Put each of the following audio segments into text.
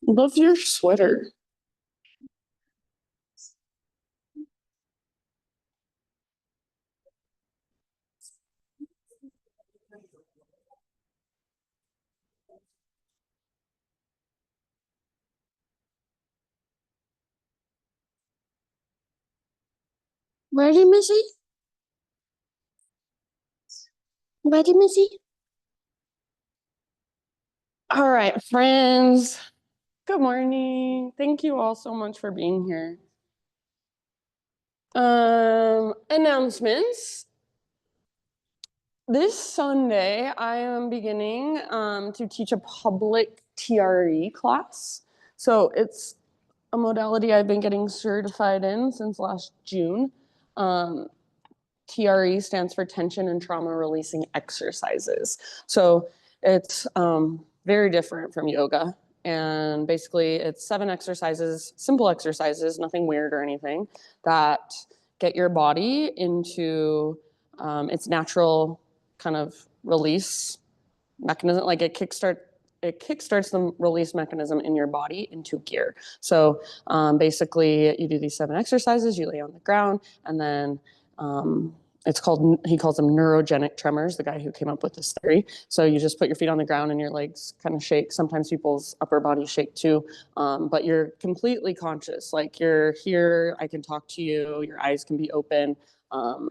Love your sweater. Ready, Missy? Ready, Missy? All right, friends. Good morning. Thank you all so much for being here. Announcements. This Sunday, I am beginning to teach a public TRE class. So it's a modality I've been getting certified in since last June. TRE stands for tension and trauma releasing exercises. So it's very different from yoga. And basically, it's 7 exercises, simple exercises, nothing weird or anything, that get your body into its natural kind of release mechanism. Like it kickstarts the release mechanism in your body into gear. So basically, you do these 7 exercises. You lay on the ground, and then he calls them neurogenic tremors, the guy who came up with this theory. So you just put your feet on the ground and your legs kind of shake. Sometimes people's upper bodies shake too, but you're completely conscious. Like you're here, I can talk to you, your eyes can be open.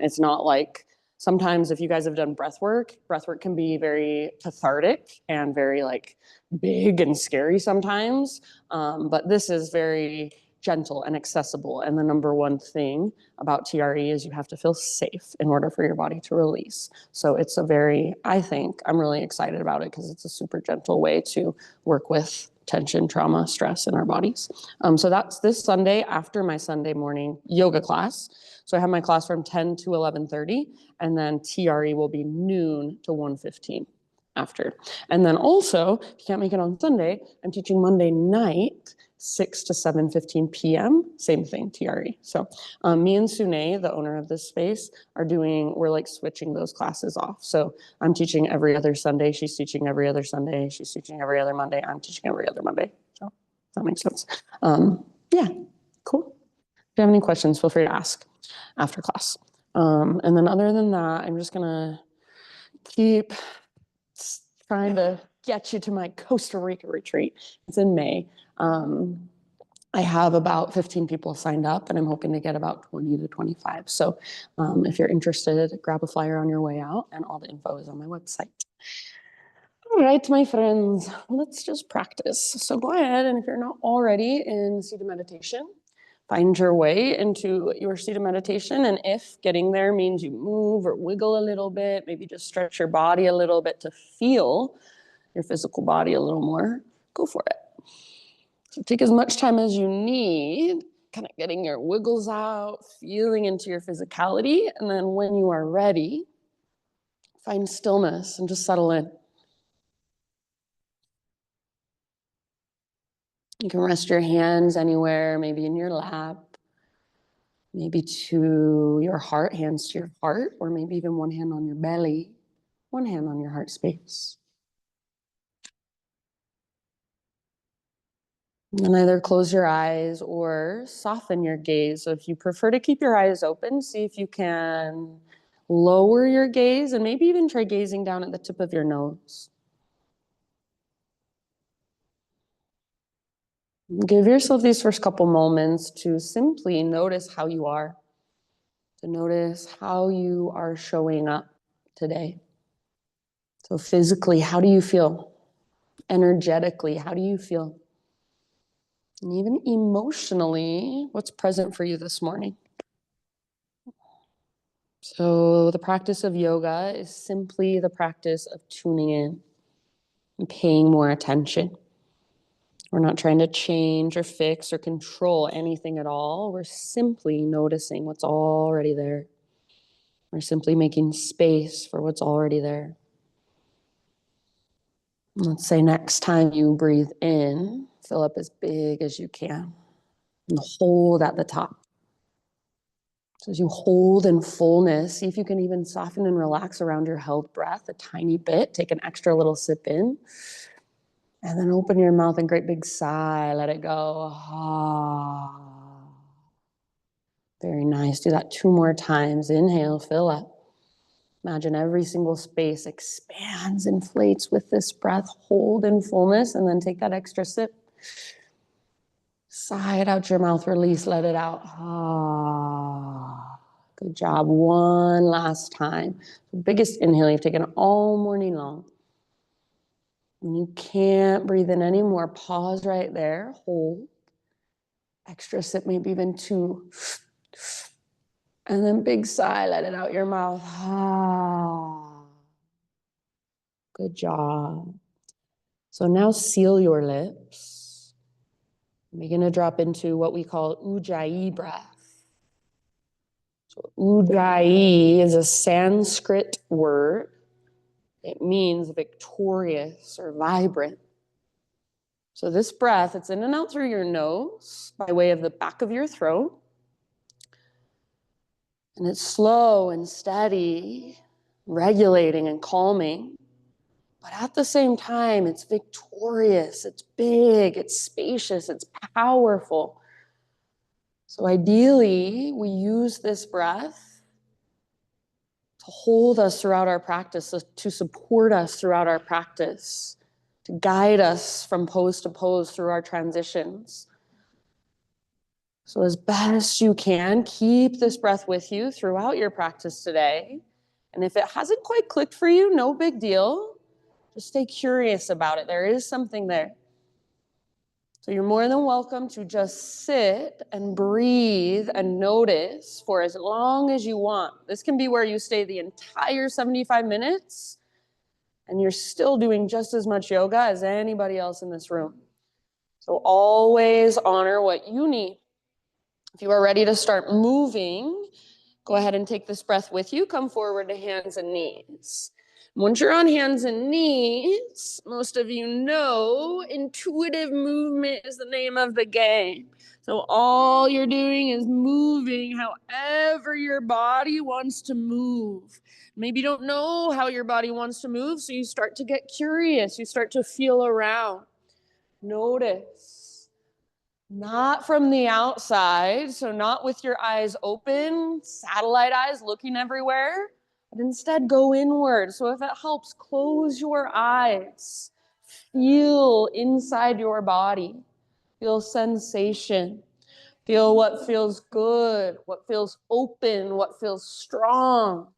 It's not like sometimes if you guys have done breath work can be very cathartic and very like big and scary sometimes. But this is very gentle and accessible. And the number one thing about TRE is you have to feel safe in order for your body to release. So it's I'm really excited about it because it's a super gentle way to work with tension, trauma, stress in our bodies. So that's this Sunday after my Sunday morning yoga class. So I have my class from 10 to 11:30, and then TRE will be noon to 1:15 after. And then also, if you can't make it on Sunday, I'm teaching Monday night, 6 to 7:15 p.m. Same thing, TRE. So me and Sune, the owner of this space, we're like switching those classes off. So I'm teaching every other Sunday. She's teaching every other Sunday. She's teaching every other Monday. I'm teaching every other Monday. So that makes sense. Yeah, cool. If you have any questions, feel free to ask after class. And then other than that, I'm just gonna keep trying to get you to my Costa Rica retreat. It's in May. I have about 15 people signed up, and I'm hoping to get about 20 to 25. So if you're interested, grab a flyer on your way out, and all the info is on my website. All right, my friends, let's just practice. So go ahead, and if you're not already in seated meditation, find your way into your seated meditation. And if getting there means you move or wiggle a little bit, maybe just stretch your body a little bit to feel your physical body a little more, go for it. So take as much time as you need, kind of getting your wiggles out, feeling into your physicality. And then when you are ready, find stillness and just settle in. You can rest your hands anywhere, maybe in your lap, maybe to your heart, hands to your heart, or maybe even one hand on your belly, one hand on your heart space. And either close your eyes or soften your gaze. So if you prefer to keep your eyes open, see if you can lower your gaze and maybe even try gazing down at the tip of your nose. Give yourself these first couple moments to simply notice how you are, to notice how you are showing up today. So physically, how do you feel? Energetically, how do you feel? And even emotionally, what's present for you this morning? So the practice of yoga is simply the practice of tuning in and paying more attention. We're not trying to change or fix or control anything at all. We're simply noticing what's already there. We're simply making space for what's already there. Let's say next time you breathe in, fill up as big as you can. and hold at the top. So as you hold in fullness, see if you can even soften and relax around your held breath a tiny bit. Take an extra little sip in. And then open your mouth and great big sigh. Let it go. Ah. Very nice. Do that 2 more times. Inhale, fill up. Imagine every single space expands, inflates with this breath. Hold in fullness and then take that extra sip. Sigh it out your mouth, release, let it out. Ah, good job. One last time. The biggest inhale you've taken all morning long. When you can't breathe in anymore, pause right there, hold. Extra sip, maybe even 2. And then big sigh, let it out your mouth. Ah, good job. So now seal your lips. We're going to drop into what we call enjoiiiii breath. So enjoiiiii is a Sanskrit word. It means victorious or vibrant. So this breath, it's in and out through your nose by way of the back of your throat. And it's slow and steady, regulating and calming. But at the same time, it's victorious, it's big, it's spacious, it's powerful. So ideally, we use this breath to hold us throughout our practice, to support us throughout our practice, to guide us from pose to pose through our transitions. So as best you can, keep this breath with you throughout your practice today. And if it hasn't quite clicked for you, no big deal. Just stay curious about it. There is something there. So you're more than welcome to just sit and breathe and notice for as long as you want. This can be where you stay the entire 75 minutes and you're still doing just as much yoga as anybody else in this room. So always honor what you need. If you are ready to start moving, go ahead and take this breath with you. Come forward to hands and knees. Once you're on hands and knees, most of you know intuitive movement is the name of the game. So all you're doing is moving however your body wants to move. Maybe you don't know how your body wants to move, so you start to get curious. You start to feel around. Notice. Not from the outside, so not with your eyes open, satellite eyes looking everywhere, but instead go inward. So if it helps, close your eyes. Feel inside your body. Feel sensation. Feel what feels good, what feels open, what feels strong.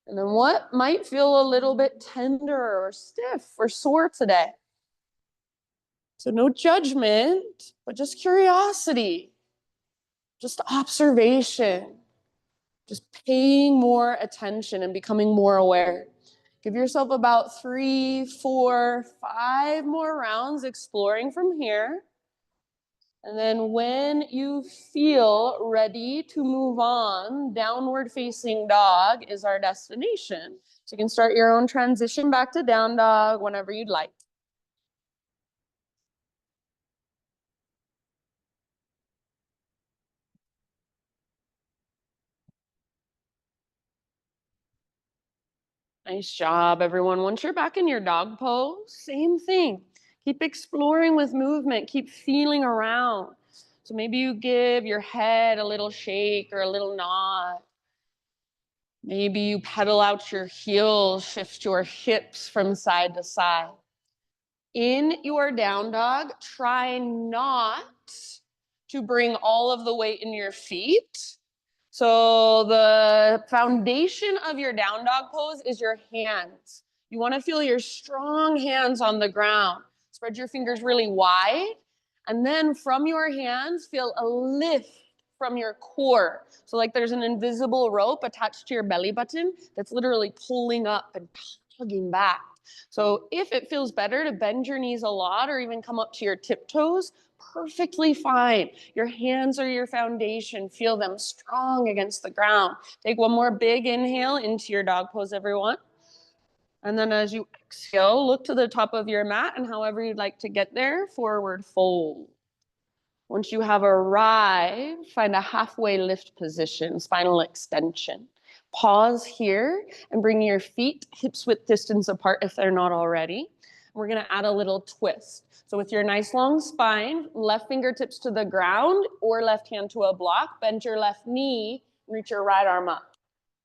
And then what might feel a little bit tender or stiff or sore today. So no judgment, but just curiosity, just observation, just paying more attention and becoming more aware. Give yourself about 3, 4, 5 more rounds exploring from here. And then when you feel ready to move on, downward facing dog is our destination. So you can start your own transition back to down dog whenever you'd like. Nice job, everyone. Once you're back in your dog pose, same thing. Keep exploring with movement. Keep feeling around. So maybe you give your head a little shake or a little nod. Maybe you pedal out your heels, shift your hips from side to side. In your down dog, try not to bring all of the weight in your feet. So the foundation of your down dog pose is your hands. You want to feel your strong hands on the ground. Spread your fingers really wide. And then from your hands, feel a lift from your core. So like there's an invisible rope attached to your belly button that's literally pulling up and tugging back. So if it feels better to bend your knees a lot or even come up to your tiptoes, perfectly fine. Your hands are your foundation. Feel them strong against the ground. Take one more big inhale into your dog pose, everyone. And then as you exhale, look to the top of your mat and however you'd like to get there, forward fold. Once you have arrived, find a halfway lift position, spinal extension. Pause here and bring your feet hips width distance apart if they're not already. We're gonna add a little twist. So with your nice long spine, left fingertips to the ground or left hand to a block, bend your left knee, and reach your right arm up.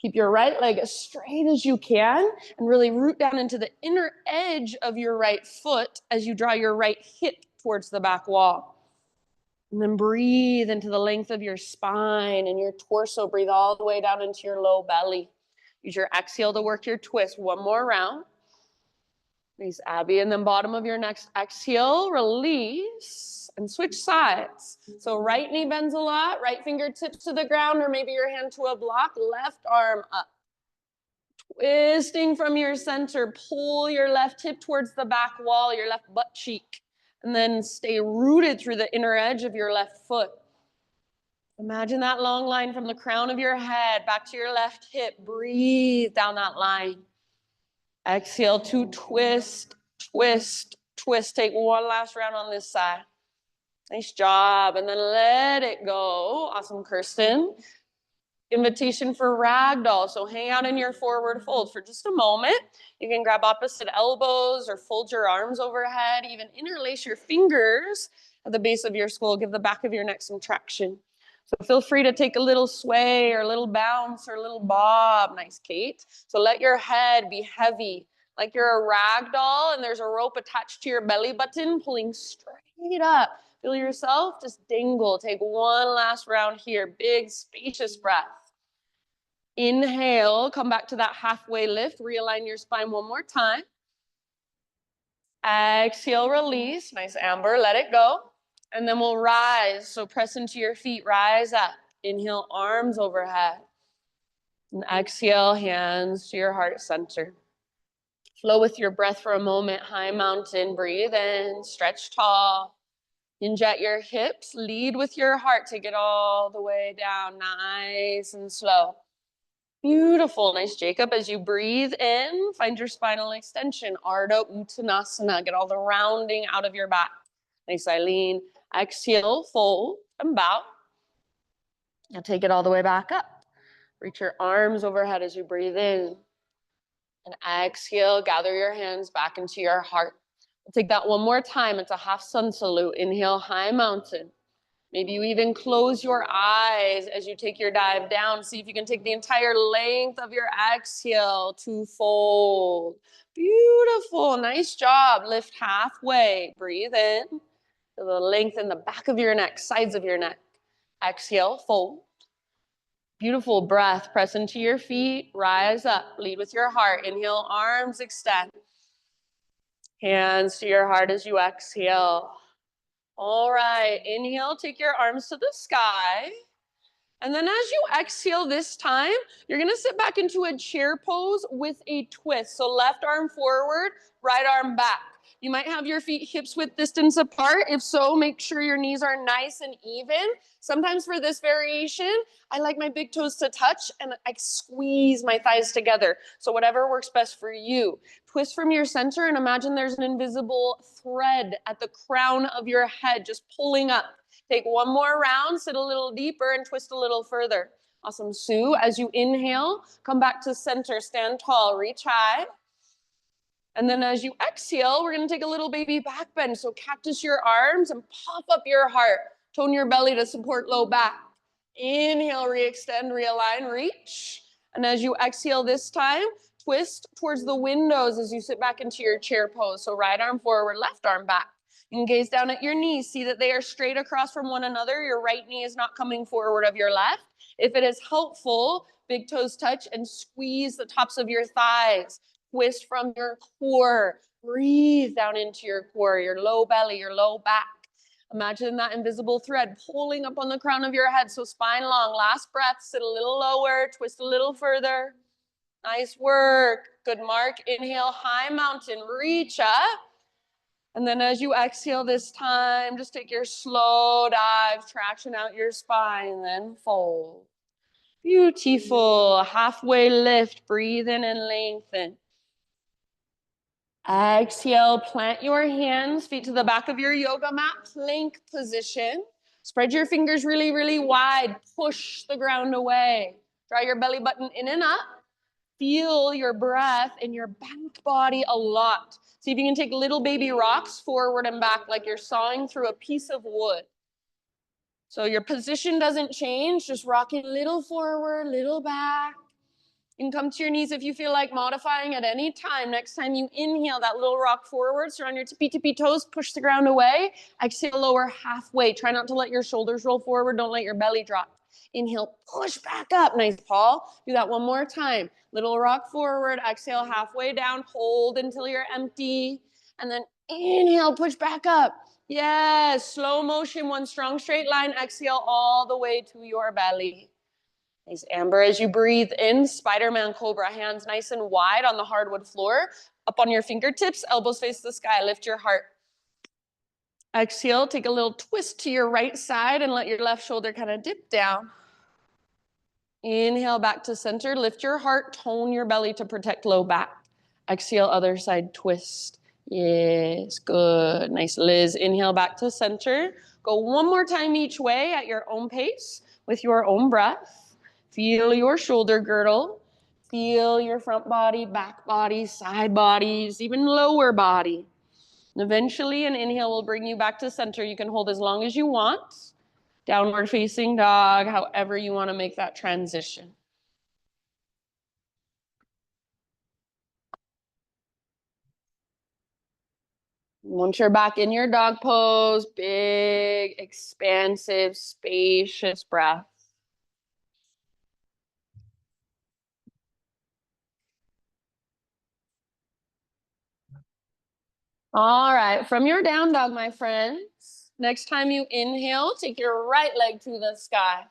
Keep your right leg as straight as you can and really root down into the inner edge of your right foot as you draw your right hip towards the back wall. And then breathe into the length of your spine and your torso. Breathe all the way down into your low belly. Use your exhale to work your twist. One more round. Release, Abby. And then bottom of your next exhale, release and switch sides. So right knee bends a lot, right fingertips to the ground, or maybe your hand to a block, left arm up. Twisting from your center, pull your left hip towards the back wall, your left butt cheek. And then stay rooted through the inner edge of your left foot. Imagine that long line from the crown of your head back to your left hip. Breathe down that line. Exhale to twist, twist, twist. Take one last round on this side. Nice job. And then let it go. Awesome, Kirsten. Invitation for ragdoll. So hang out in your forward fold for just a moment. You can grab opposite elbows or fold your arms overhead, even interlace your fingers at the base of your skull. Give the back of your neck some traction. So feel free to take a little sway or a little bounce or a little bob. Nice, Kate. So let your head be heavy, like you're a rag doll and there's a rope attached to your belly button pulling straight up. Feel yourself just dingle. Take one last round here. Big, spacious breath. Inhale, come back to that halfway lift. Realign your spine one more time. Exhale, release. Nice, Amber. Let it go. And then we'll rise. So press into your feet, rise up. Inhale, arms overhead. And exhale, hands to your heart center. Flow with your breath for a moment. High mountain, breathe in, stretch tall. Hinge at your hips, lead with your heart. Take it all the way down, nice and slow. Beautiful, nice, Jacob. As you breathe in, find your spinal extension, Ardha Uttanasana. Get all the rounding out of your back. Nice, Eileen. Exhale, fold and bow. Now take it all the way back up. Reach your arms overhead as you breathe in. And exhale, gather your hands back into your heart. We'll take that one more time. It's a half sun salute. Inhale, high mountain. Maybe you even close your eyes as you take your dive down. See if you can take the entire length of your exhale to fold. Beautiful, nice job. Lift halfway, breathe in. To the length in the back of your neck, sides of your neck. Exhale, fold. Beautiful breath, press into your feet, rise up, lead with your heart. Inhale, arms extend. Hands to your heart as you exhale. All right, inhale, take your arms to the sky. And then as you exhale this time, you're gonna sit back into a chair pose with a twist. So left arm forward, right arm back. You might have your feet hips width distance apart. If so, make sure your knees are nice and even. Sometimes for this variation, I like my big toes to touch and I squeeze my thighs together. So whatever works best for you. Twist from your center and imagine there's an invisible thread at the crown of your head just pulling up. Take one more round, sit a little deeper and twist a little further. Awesome, Sue. As you inhale, come back to center, stand tall, reach high. And then as you exhale, we're gonna take a little baby back bend. So cactus your arms and pop up your heart. Tone your belly to support low back. Inhale, re-extend, realign, reach. And as you exhale this time, twist towards the windows as you sit back into your chair pose. So right arm forward, left arm back. You can gaze down at your knees, see that they are straight across from one another. Your right knee is not coming forward of your left. If it is helpful, big toes touch and squeeze the tops of your thighs. Twist from your core. Breathe down into your core, your low belly, your low back. Imagine that invisible thread pulling up on the crown of your head. So spine long, last breath, sit a little lower, twist a little further. Nice work. Good, Mark. Inhale, high mountain, reach up. And then as you exhale this time, just take your slow dive, traction out your spine, then fold. Beautiful. Halfway lift, breathe in and lengthen. Exhale, plant your hands, feet to the back of your yoga mat, plank position. Spread your fingers really, really wide. Push the ground away. Draw your belly button in and up. Feel your breath in your back body a lot. See if you can take little baby rocks forward and back like you're sawing through a piece of wood. So your position doesn't change, just rocking a little forward, little back. You can come to your knees if you feel like modifying at any time. Next time you inhale, that little rock forward, surround your tippy toes, push the ground away. Exhale, lower halfway. Try not to let your shoulders roll forward. Don't let your belly drop. Inhale, push back up. Nice, Paul. Do that one more time. Little rock forward. Exhale, halfway down. Hold until you're empty. And then inhale, push back up. Yes, slow motion, one strong straight line. Exhale all the way to your belly. Nice, Amber. As you breathe in, Spider-Man Cobra, hands nice and wide on the hardwood floor. Up on your fingertips, elbows face the sky. Lift your heart. Exhale, take a little twist to your right side and let your left shoulder kind of dip down. Inhale back to center. Lift your heart, tone your belly to protect low back. Exhale, other side twist. Yes, good. Nice, Liz. Inhale back to center. Go one more time each way at your own pace with your own breath. Feel your shoulder girdle. Feel your front body, back body, side bodies, even lower body. And eventually, an inhale will bring you back to center. You can hold as long as you want. Downward facing dog, however you want to make that transition. Once you're back in your dog pose, big, expansive, spacious breath. All right, from your down dog, my friends, next time you inhale, take your right leg to the sky.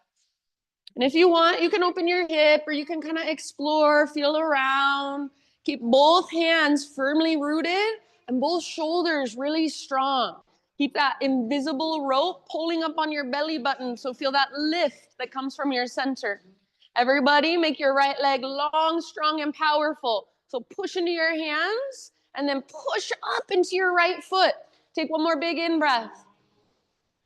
And if you want, you can open your hip or you can kind of explore, feel around. Keep both hands firmly rooted and both shoulders really strong. Keep that invisible rope pulling up on your belly button, so feel that lift that comes from your center. Everybody, make your right leg long, strong, and powerful. So push into your hands and then push up into your right foot. Take one more big in-breath.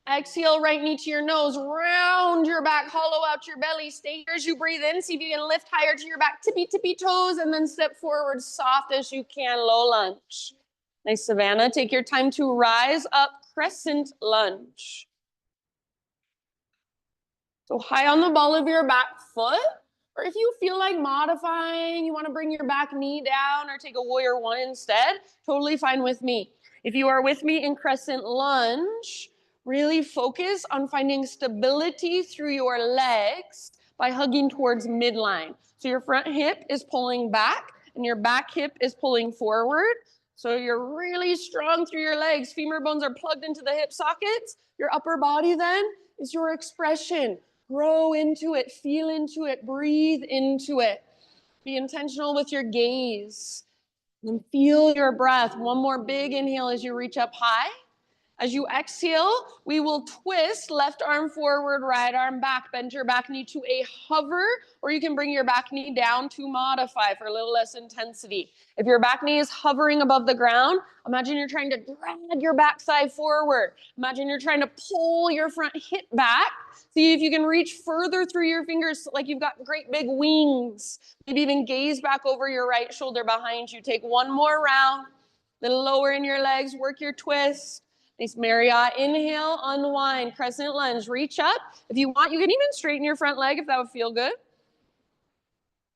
Exhale, right knee to your nose. Round your back, hollow out your belly. Stay here as you breathe in. See if you can lift higher to your back, tippy toes, and then step forward soft as you can, low lunge. Nice, Savannah. Take your time to rise up, crescent lunge. So high on the ball of your back foot, or if you feel like modifying, you want to bring your back knee down or take a warrior one instead, totally fine with me. If you are with me in crescent lunge, really focus on finding stability through your legs by hugging towards midline. So your front hip is pulling back and your back hip is pulling forward. So you're really strong through your legs. Femur bones are plugged into the hip sockets. Your upper body then is your expression. Grow into it, feel into it, breathe into it. Be intentional with your gaze. And feel your breath. One more big inhale as you reach up high. As you exhale, we will twist left arm forward, right arm back. Bend your back knee to a hover, or you can bring your back knee down to modify for a little less intensity. If your back knee is hovering above the ground, imagine you're trying to drag your backside forward. Imagine you're trying to pull your front hip back. See if you can reach further through your fingers like you've got great big wings. Maybe even gaze back over your right shoulder behind you. Take one more round. Then lower in your legs, work your twist. Nice, Marriott. Inhale, unwind, crescent lunge. Reach up. If you want, you can even straighten your front leg if that would feel good.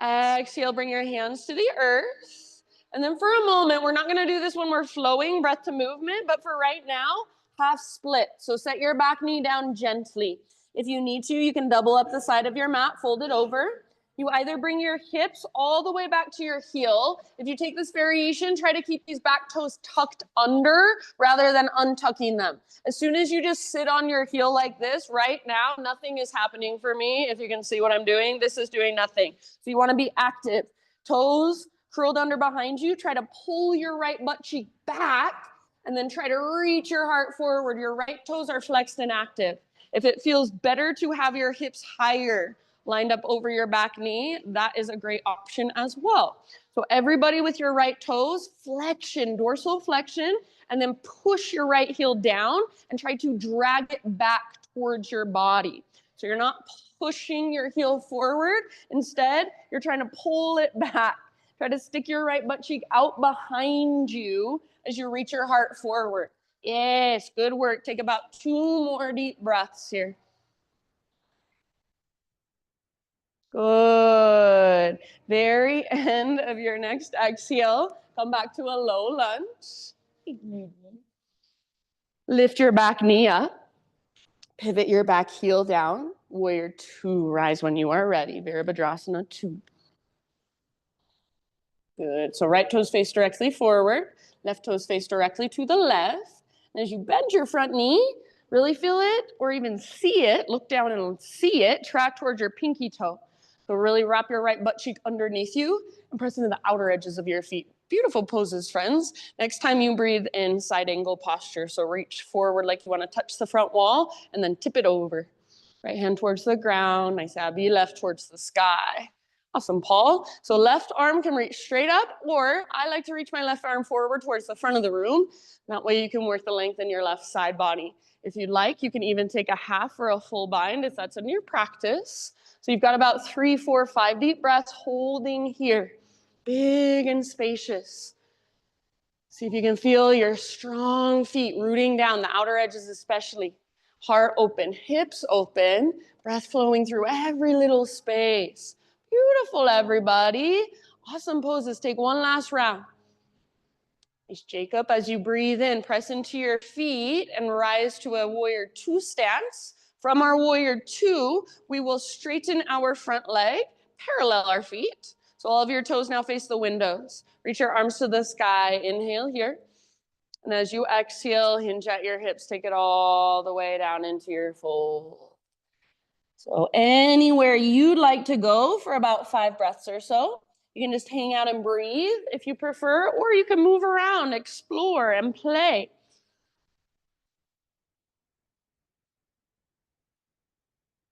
Exhale, bring your hands to the earth. And then for a moment, we're not going to do this when we're flowing, breath to movement, but for right now, half split. So set your back knee down gently. If you need to, you can double up the side of your mat, fold it over. You either bring your hips all the way back to your heel. If you take this variation, try to keep these back toes tucked under rather than untucking them. As soon as you just sit on your heel like this, right now, nothing is happening for me. If you can see what I'm doing, this is doing nothing. So you want to be active. Toes curled under behind you. Try to pull your right butt cheek back and then try to reach your heart forward. Your right toes are flexed and active. If it feels better to have your hips higher, lined up over your back knee, that is a great option as well. So everybody with your right toes, flexion, dorsal flexion, and then push your right heel down and try to drag it back towards your body. So you're not pushing your heel forward. Instead, you're trying to pull it back. Try to stick your right butt cheek out behind you as you reach your heart forward. Yes, good work. Take about 2 more deep breaths here. Good. Very end of your next exhale. Come back to a low lunge. Lift your back knee up. Pivot your back heel down. Warrior 2. Rise when you are ready. Virabhadrasana 2. Good. So right toes face directly forward. Left toes face directly to the left. And as you bend your front knee, really feel it or even see it. Look down and see it. Track towards your pinky toe. So really wrap your right butt cheek underneath you and press into the outer edges of your feet. Beautiful poses, friends. Next time you breathe in, side angle posture. So reach forward like you want to touch the front wall and then tip it over. Right hand towards the ground. Nice abby. Left towards the sky. Awesome, Paul. So left arm can reach straight up, or I like to reach my left arm forward towards the front of the room. That way you can work the length in your left side body. If you'd like, you can even take a half or a full bind if that's in your practice. So you've got about 3, 4, 5 deep breaths holding here. Big and spacious. See if you can feel your strong feet rooting down, the outer edges especially. Heart open, hips open, breath flowing through every little space. Beautiful, everybody. Awesome poses. Take one last round. Nice, Jacob. As you breathe in, press into your feet and rise to a warrior 2 stance. From our warrior 2, we will straighten our front leg, parallel our feet. So all of your toes now face the windows. Reach your arms to the sky. Inhale here. And as you exhale, hinge at your hips. Take it all the way down into your fold. So anywhere you'd like to go for about 5 breaths or so. You can just hang out and breathe if you prefer, or you can move around, explore, and play.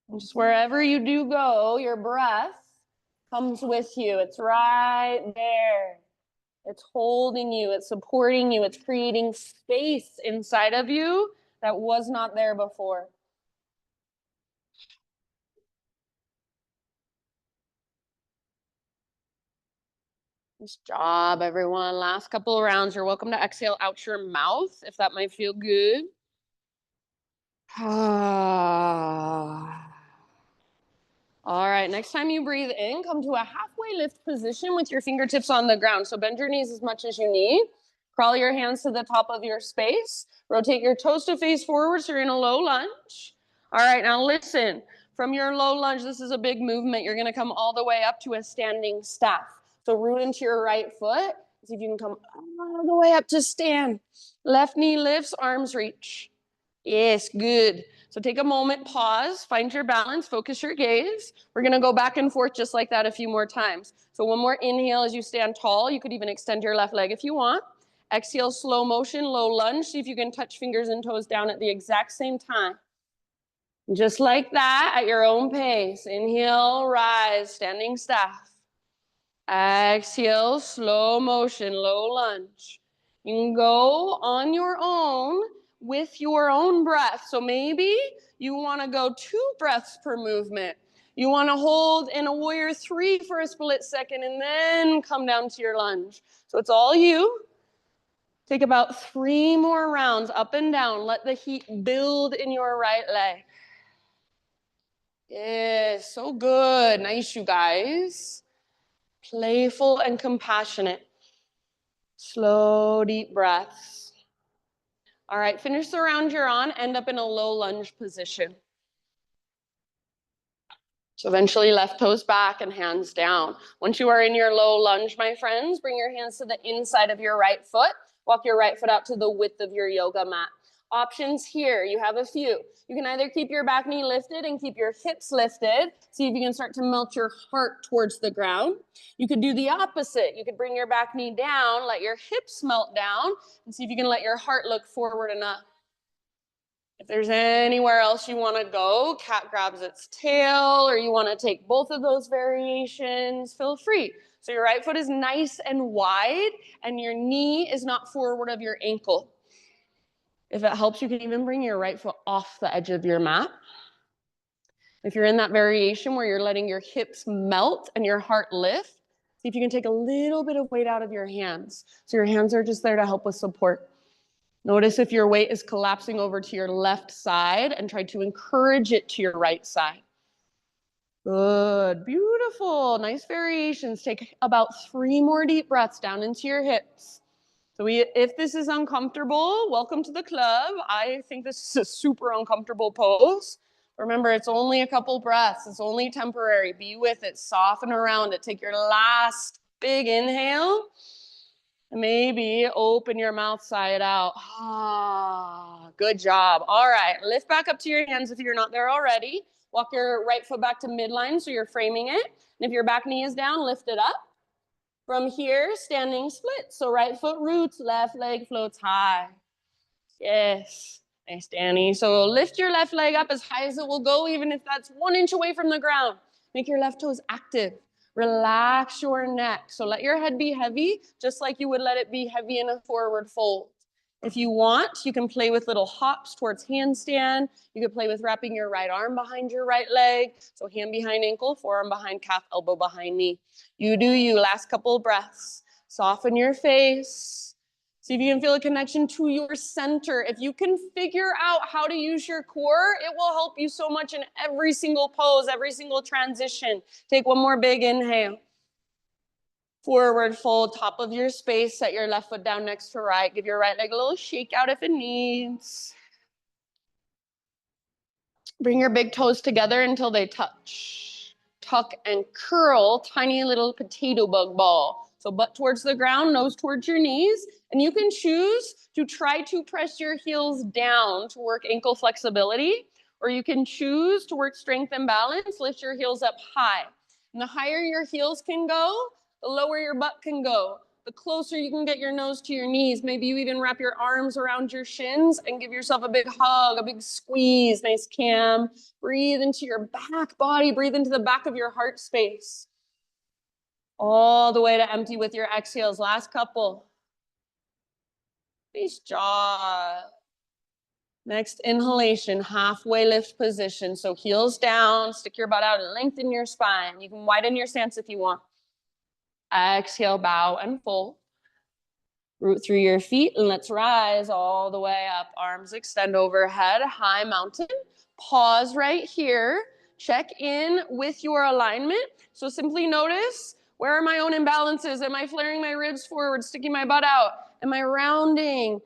And just wherever you do go, your breath comes with you. It's right there. It's holding you. It's supporting you. It's creating space inside of you that was not there before. Nice job, everyone. Last couple of rounds. You're welcome to exhale out your mouth if that might feel good. All right, next time you breathe in, come to a halfway lift position with your fingertips on the ground. So bend your knees as much as you need. Crawl your hands to the top of your space. Rotate your toes to face forward so you're in a low lunge. All right, now listen. From your low lunge, this is a big movement. You're going to come all the way up to a standing staff. So root into your right foot. See if you can come all the way up to stand. Left knee lifts, arms reach. Yes, good. So take a moment, pause, find your balance, focus your gaze. We're going to go back and forth just like that a few more times. So one more inhale as you stand tall. You could even extend your left leg if you want. Exhale, slow motion, low lunge. See if you can touch fingers and toes down at the exact same time. Just like that, at your own pace. Inhale, rise, standing staff. Exhale, slow motion, low lunge. You can go on your own with your own breath. So maybe you want to go 2 breaths per movement. You want to hold in a warrior 3 for a split second and then come down to your lunge. So it's all you. Take about 3 more rounds up and down. Let the heat build in your right leg. Yes, so good. Nice, you guys. Playful and compassionate. Slow, deep breaths. All right, finish the round you're on. End up in a low lunge position. So eventually left toes back and hands down. Once you are in your low lunge, my friends, bring your hands to the inside of your right foot. Walk your right foot out to the width of your yoga mat. Options here, you have a few. You can either keep your back knee lifted and keep your hips lifted. See if you can start to melt your heart towards the ground. You could do the opposite. You could bring your back knee down, let your hips melt down, and see if you can let your heart look forward enough. If there's anywhere else you want to go, cat grabs its tail, or you want to take both of those variations, feel free. So your right foot is nice and wide, and your knee is not forward of your ankle. If it helps, you can even bring your right foot off the edge of your mat. If you're in that variation where you're letting your hips melt and your heart lift, see if you can take a little bit of weight out of your hands. So your hands are just there to help with support. Notice if your weight is collapsing over to your left side and try to encourage it to your right side. Good, beautiful, nice variations. Take about 3 more deep breaths down into your hips. So if this is uncomfortable, welcome to the club. I think this is a super uncomfortable pose. Remember, it's only a couple breaths. It's only temporary. Be with it. Soften around it. Take your last big inhale. And maybe open your mouth side out. Ah, good job. All right, lift back up to your hands if you're not there already. Walk your right foot back to midline so you're framing it. And if your back knee is down, lift it up. From here, standing split. So right foot roots, left leg floats high. Yes. Nice, Danny. So lift your left leg up as high as it will go, even if that's 1 inch away from the ground. Make your left toes active. Relax your neck. So let your head be heavy, just like you would let it be heavy in a forward fold. If you want, you can play with little hops towards handstand. You could play with wrapping your right arm behind your right leg. So hand behind ankle, forearm behind calf, elbow behind knee. You do you. Last couple of breaths. Soften your face. See if you can feel a connection to your center. If you can figure out how to use your core, it will help you so much in every single pose, every single transition. Take one more big inhale. Forward fold, top of your space. Set your left foot down next to right. Give your right leg a little shake out if it needs. Bring your big toes together until they touch. Tuck and curl, tiny little potato bug ball. So butt towards the ground, nose towards your knees. And you can choose to try to press your heels down to work ankle flexibility, or you can choose to work strength and balance, lift your heels up high. And the higher your heels can go, the lower your butt can go. The closer you can get your nose to your knees. Maybe you even wrap your arms around your shins and give yourself a big hug, a big squeeze. Nice, Cam. Breathe into your back body. Breathe into the back of your heart space. All the way to empty with your exhales. Last couple. Nice job. Next inhalation, halfway lift position. So heels down, stick your butt out and lengthen your spine. You can widen your stance if you want. Exhale, bow and fold. Root through your feet and let's rise all the way up. Arms extend overhead, high mountain. Pause right here. Check in with your alignment. So simply notice, where are my own imbalances? Am I flaring my ribs forward, sticking my butt out? Am I rounding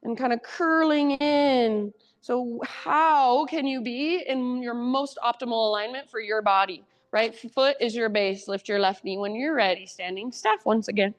and kind of curling in? So how can you be in your most optimal alignment for your body? Right foot is your base. Lift your left knee when you're ready. Standing staff once again.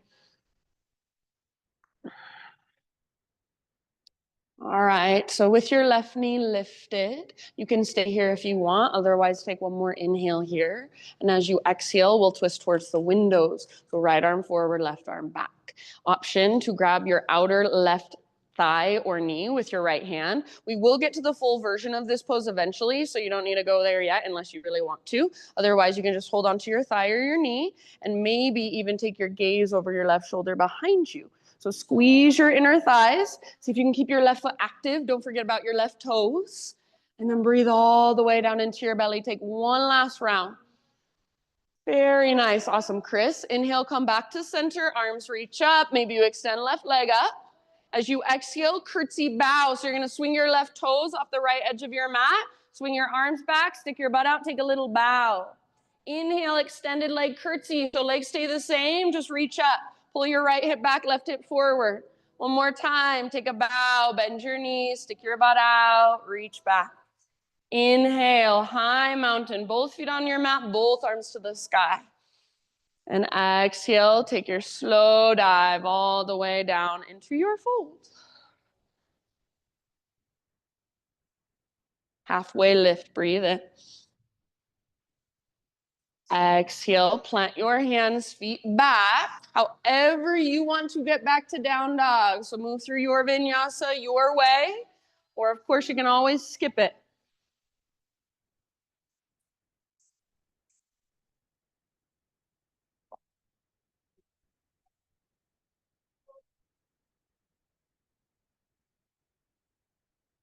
All right, so with your left knee lifted, you can stay here if you want. Otherwise, take one more inhale here. And as you exhale, we'll twist towards the windows. So right arm forward, left arm back. Option to grab your outer left thigh or knee with your right hand. We will get to the full version of this pose eventually, so you don't need to go there yet unless you really want to. Otherwise, you can just hold onto your thigh or your knee and maybe even take your gaze over your left shoulder behind you. So squeeze your inner thighs. See if you can keep your left foot active. Don't forget about your left toes. And then breathe all the way down into your belly. Take one last round. Very nice. Awesome, Chris. Inhale, come back to center. Arms reach up. Maybe you extend left leg up. As you exhale, curtsy bow. So you're going to swing your left toes off the right edge of your mat. Swing your arms back. Stick your butt out. Take a little bow. Inhale, extended leg curtsy. So legs stay the same. Just reach up. Pull your right hip back, left hip forward. One more time. Take a bow. Bend your knees. Stick your butt out. Reach back. Inhale, high mountain. Both feet on your mat. Both arms to the sky. And exhale, take your slow dive all the way down into your fold. Halfway lift, breathe in. Exhale, plant your hands, feet back. However you want to get back to down dog. So move through your vinyasa your way, or of course you can always skip it.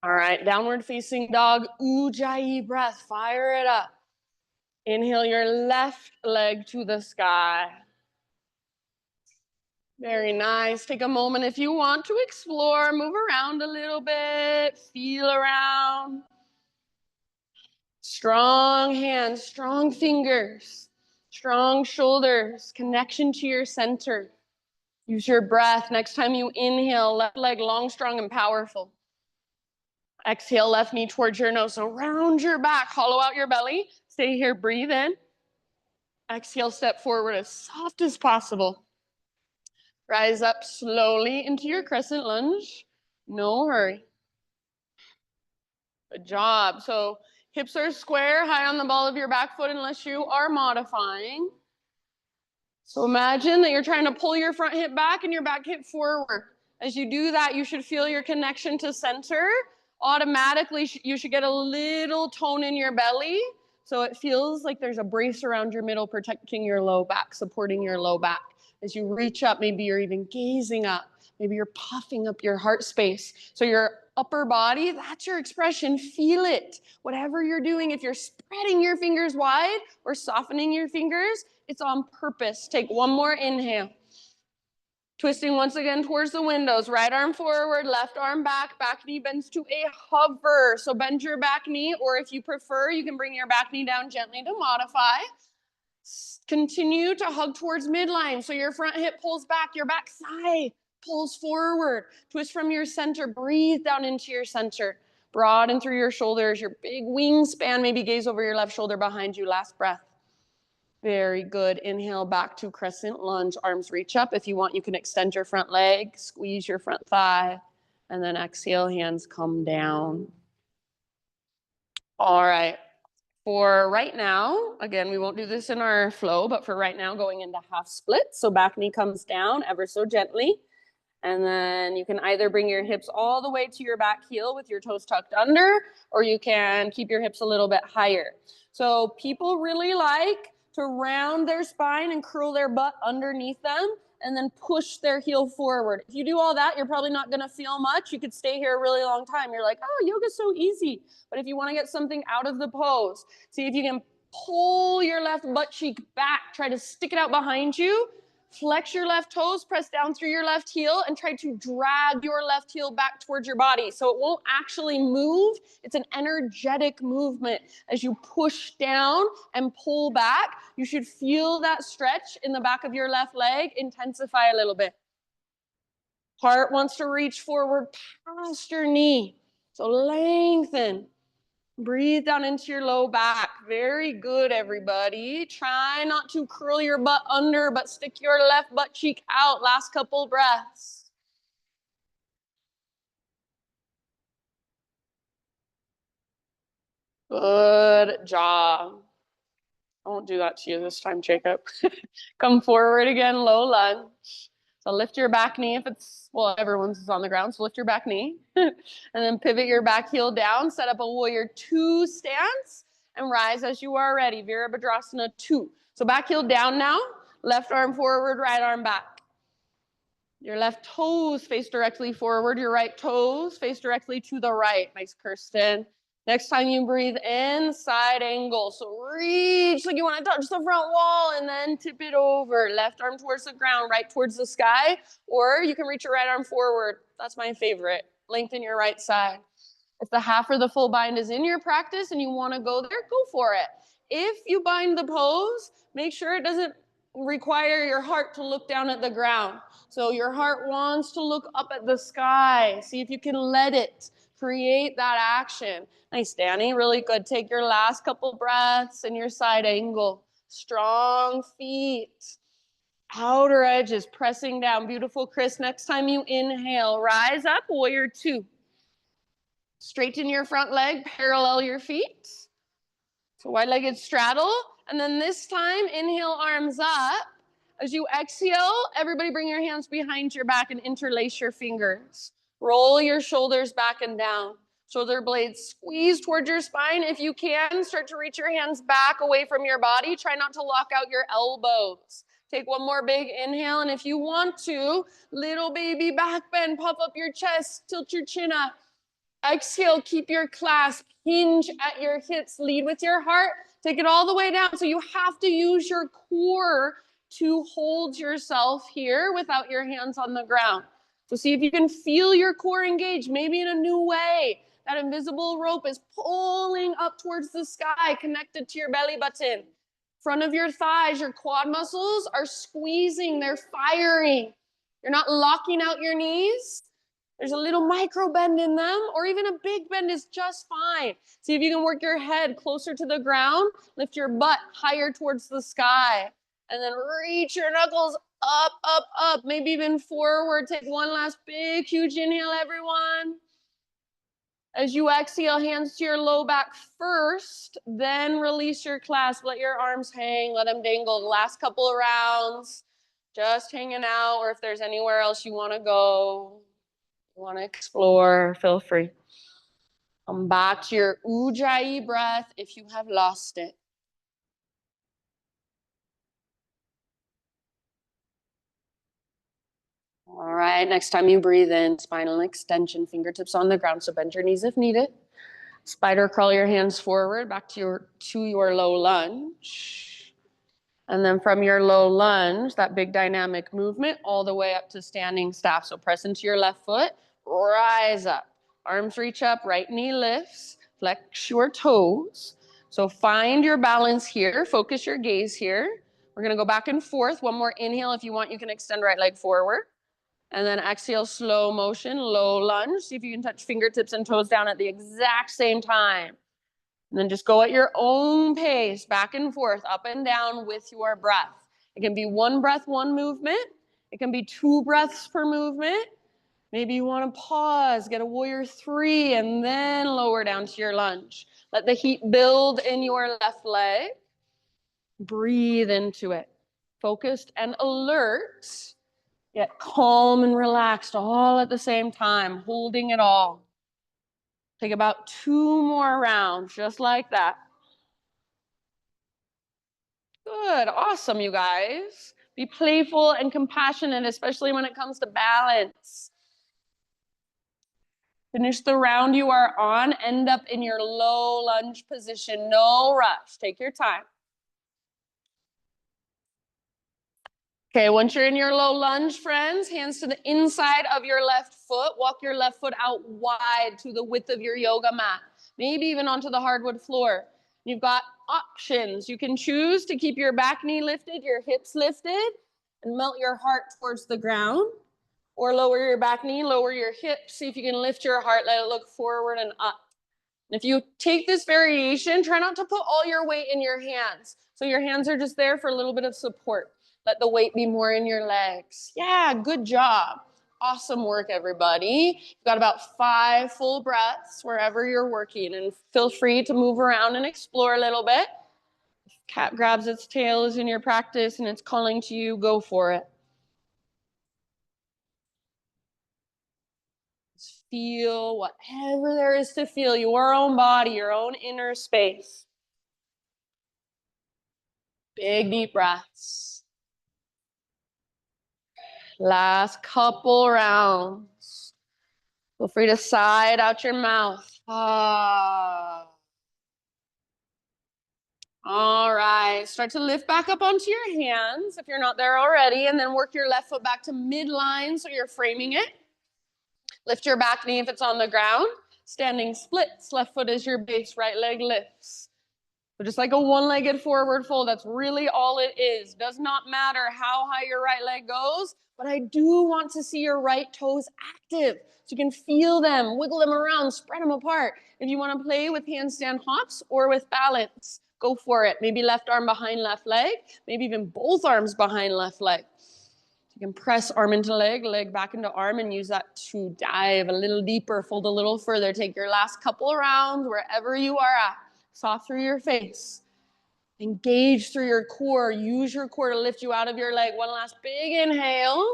All right, downward facing dog, enjoiiiii breath, fire it up. Inhale your left leg to the sky. Very nice. Take a moment if you want to explore, move around a little bit, feel around. Strong hands, strong fingers, strong shoulders, connection to your center. Use your breath. Next time you inhale, left leg long, strong, and powerful. Exhale, left knee towards your nose. So round your back, hollow out your belly. Stay here, breathe in. Exhale, step forward as soft as possible. Rise up slowly into your crescent lunge. No hurry. Good job. So hips are square, high on the ball of your back foot unless you are modifying. So imagine that you're trying to pull your front hip back and your back hip forward. As you do that, you should feel your connection to center. Automatically, you should get a little tone in your belly. So it feels like there's a brace around your middle, protecting your low back, supporting your low back. As you reach up, maybe you're even gazing up. Maybe you're puffing up your heart space. So your upper body, that's your expression. Feel it. Whatever you're doing, if you're spreading your fingers wide or softening your fingers, it's on purpose. Take one more inhale. Twisting once again towards the windows. Right arm forward, left arm back. Back knee bends to a hover. So bend your back knee, or if you prefer, you can bring your back knee down gently to modify. Continue to hug towards midline. So your front hip pulls back, your back thigh pulls forward. Twist from your center. Breathe down into your center. Broaden through your shoulders, your big wingspan. Maybe gaze over your left shoulder behind you. Last breath. Very good. Inhale back to crescent lunge. Arms reach up. If you want, you can extend your front leg, squeeze your front thigh, and then exhale, hands come down. All right. For right now, again, we won't do this in our flow, but for right now, going into half split. So back knee comes down ever so gently. And then you can either bring your hips all the way to your back heel with your toes tucked under, or you can keep your hips a little bit higher. So people really like to round their spine and curl their butt underneath them and then push their heel forward. If you do all that, you're probably not gonna feel much. You could stay here a really long time. You're like, oh, yoga's so easy. But if you wanna get something out of the pose, see if you can pull your left butt cheek back, try to stick it out behind you. Flex your left toes, press down through your left heel, and try to drag your left heel back towards your body. So it won't actually move. It's an energetic movement. As you push down and pull back, you should feel that stretch in the back of your left leg intensify a little bit. Heart wants to reach forward past your knee. So lengthen. Breathe down into your low back. Very good, everybody. Try not to curl your butt under, but stick your left butt cheek out. Last couple breaths. Good job. I won't do that to you this time, Jacob. Come forward again, low lunge. So lift your back knee if it's, well, everyone's is on the ground, so lift your back knee. And then pivot your back heel down, set up a warrior 2 stance, and rise as you are ready. Virabhadrasana 2. So back heel down now, left arm forward, right arm back. Your left toes face directly forward, your right toes face directly to the right. Nice, Kirsten. Next time you breathe in, side angle. So reach like you want to touch the front wall and then tip it over. Left arm towards the ground, right towards the sky. Or you can reach your right arm forward. That's my favorite. Lengthen your right side. If the half or the full bind is in your practice and you want to go there, go for it. If you bind the pose, make sure it doesn't require your heart to look down at the ground. So your heart wants to look up at the sky. See if you can let it create that action. Nice, Danny. Really good. Take your last couple breaths in your side angle. Strong feet. Outer edges pressing down. Beautiful, Chris. Next time you inhale, rise up, warrior 2. Straighten your front leg, parallel your feet. So wide-legged straddle. And then this time, inhale, arms up. As you exhale, everybody bring your hands behind your back and interlace your fingers. Roll your shoulders back and down. Shoulder blades squeeze towards your spine. If you can, start to reach your hands back away from your body. Try not to lock out your elbows. Take one more big inhale. And if you want to, little baby back bend, puff up your chest, tilt your chin up. Exhale, keep your clasp, hinge at your hips, lead with your heart, take it all the way down. So you have to use your core to hold yourself here without your hands on the ground. So see if you can feel your core engage, maybe in a new way. That invisible rope is pulling up towards the sky, connected to your belly button. Front of your thighs, your quad muscles are squeezing, they're firing. You're not locking out your knees. There's a little micro bend in them, or even a big bend is just fine. See if you can work your head closer to the ground, lift your butt higher towards the sky, and then reach your knuckles up, up, up, maybe even forward. Take one last big, huge inhale, everyone. As you exhale, hands to your low back first, then release your clasp. Let your arms hang, let them dangle. The last couple of rounds, just hanging out, or if there's anywhere else you want to go, you want to explore, feel free. Come back to your enjoiiiii breath if you have lost it. All right, next time you breathe in, spinal extension, fingertips on the ground, so bend your knees if needed. Spider crawl your hands forward back to your low lunge. And then from your low lunge, that big dynamic movement all the way up to standing staff. So press into your left foot, rise up. Arms reach up, right knee lifts, flex your toes. So find your balance here, focus your gaze here. We're gonna go back and forth. One more inhale. If you want, you can extend right leg forward. And then exhale, slow motion, low lunge. See if you can touch fingertips and toes down at the exact same time. And then just go at your own pace, back and forth, up and down with your breath. It can be one breath, one movement. It can be 2 breaths per movement. Maybe you want to pause, get a warrior 3, and then lower down to your lunge. Let the heat build in your left leg. Breathe into it. Focused and alert, yet calm and relaxed all at the same time, holding it all. Take about 2 more rounds, just like that. Good, awesome, you guys. Be playful and compassionate, especially when it comes to balance. Finish the round you are on, end up in your low lunge position. No rush, take your time. Okay, once you're in your low lunge, friends, hands to the inside of your left foot. Walk your left foot out wide to the width of your yoga mat, maybe even onto the hardwood floor. You've got options. You can choose to keep your back knee lifted, your hips lifted, and melt your heart towards the ground. Or lower your back knee, lower your hips. See if you can lift your heart, let it look forward and up. And if you take this variation, try not to put all your weight in your hands. So your hands are just there for a little bit of support. Let the weight be more in your legs. Yeah, good job. Awesome work, everybody. You've got about 5 full breaths wherever you're working, and feel free to move around and explore a little bit. If cat grabs its tail is in your practice and it's calling to you, go for it. Just feel whatever there is to feel, your own body, your own inner space. Big deep breaths. Last couple rounds. Feel free to sigh it out your mouth. Ah. All right, start to lift back up onto your hands if you're not there already, and then work your left foot back to midline so you're framing it. Lift your back knee if it's on the ground. Standing splits, left foot is your base, right leg lifts. So just like a one-legged forward fold, that's really all it is. Does not matter how high your right leg goes, but I do want to see your right toes active so you can feel them, wiggle them around, spread them apart. If you want to play with handstand hops or with balance, go for it. Maybe left arm behind left leg, maybe even both arms behind left leg. You can press arm into leg, leg back into arm, and use that to dive a little deeper, fold a little further. Take your last couple of rounds wherever you are at. Soft through your face. Engage through your core. Use your core to lift you out of your leg. One last big inhale.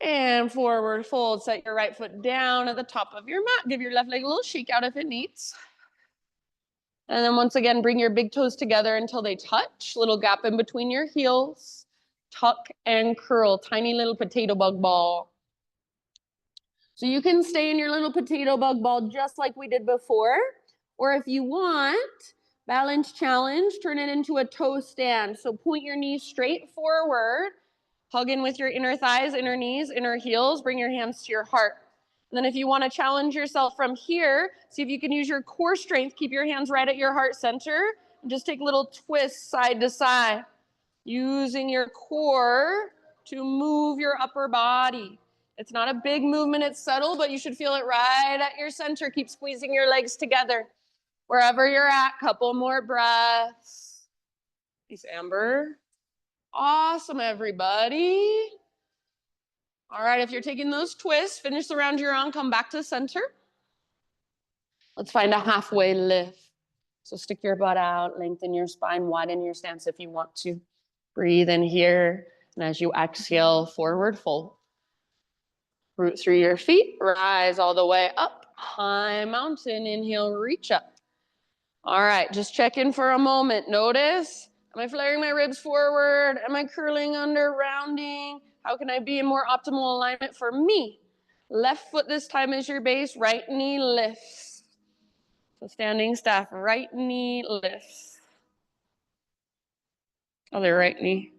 And forward fold. Set your right foot down at the top of your mat. Give your left leg a little shake out if it needs. And then once again, bring your big toes together until they touch. Little gap in between your heels. Tuck and curl. Tiny little potato bug ball. So you can stay in your little potato bug ball just like we did before. Or if you want, balance challenge, turn it into a toe stand. So point your knees straight forward, hug in with your inner thighs, inner knees, inner heels, bring your hands to your heart. And then if you want to challenge yourself from here, see if you can use your core strength, keep your hands right at your heart center, and just take little twists side to side, using your core to move your upper body. It's not a big movement, it's subtle, but you should feel it right at your center. Keep squeezing your legs together. Wherever you're at, couple more breaths. Peace, Amber. Awesome, everybody. All right, if you're taking those twists, finish the round you're on, come back to the center. Let's find a halfway lift. So stick your butt out, lengthen your spine, widen your stance if you want to. Breathe in here, and as you exhale, forward fold. Root through your feet, rise all the way up. High mountain, inhale, reach up. All right, just check in for a moment. Notice, am I flaring my ribs forward? Am I curling under, rounding? How can I be in more optimal alignment for me? Left foot this time is your base, right knee lifts. So standing staff, right knee lifts. Other right knee.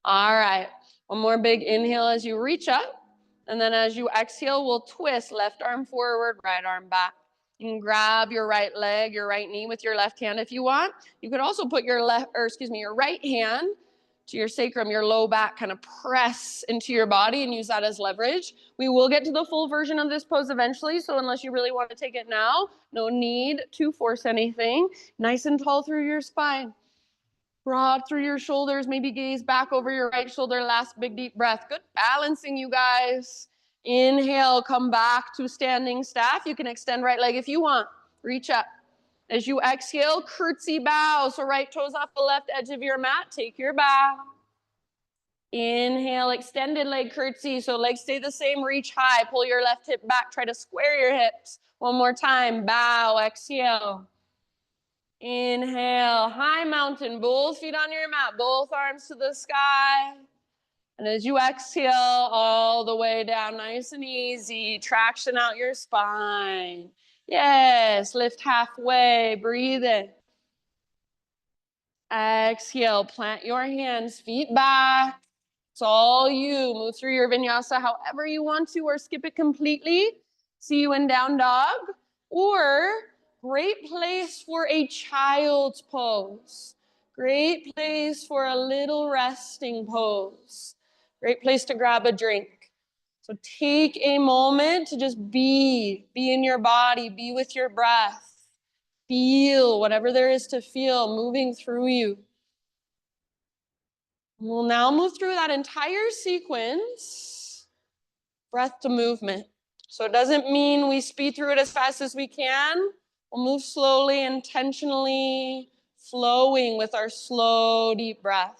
All right, one more big inhale as you reach up. And then as you exhale, we'll twist left arm forward, right arm back. You can grab your right leg, your right knee with your left hand if you want. You could also put your your right hand to your sacrum, your low back, kind of press into your body and use that as leverage. We will get to the full version of this pose eventually, so unless you really want to take it now, no need to force anything. Nice and tall through your spine. Broad through your shoulders, maybe gaze back over your right shoulder. Last big deep breath. Good balancing, you guys. Inhale, come back to standing staff. You can extend right leg if you want. Reach up. As you exhale, curtsy bow. So right toes off the left edge of your mat. Take your bow. Inhale, extended leg curtsy. So legs stay the same. Reach high. Pull your left hip back. Try to square your hips. One more time. Bow. Exhale. Inhale, high mountain, both feet on your mat, both arms to the sky. And as you exhale, all the way down, nice and easy, traction out your spine. Yes, lift halfway, breathe in. Exhale, plant your hands, feet back. It's all you. Move through your vinyasa however you want to, or skip it completely. See you in down dog. Or great place for a child's pose. Great place for a little resting pose. Great place to grab a drink. So take a moment to just be in your body, be with your breath. Feel whatever there is to feel moving through you. We'll now move through that entire sequence, breath to movement. So it doesn't mean we speed through it as fast as we can. We'll move slowly, intentionally, flowing with our slow, deep breath.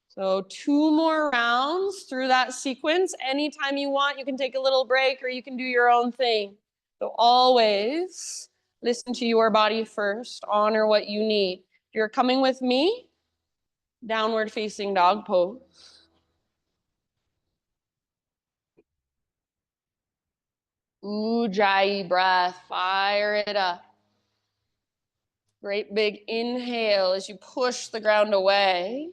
So 2 more rounds through that sequence. Anytime you want, you can take a little break or you can do your own thing. So always listen to your body first, honor what you need. If you're coming with me, downward facing dog pose. Ujjayi breath, fire it up. Great big inhale as you push the ground away.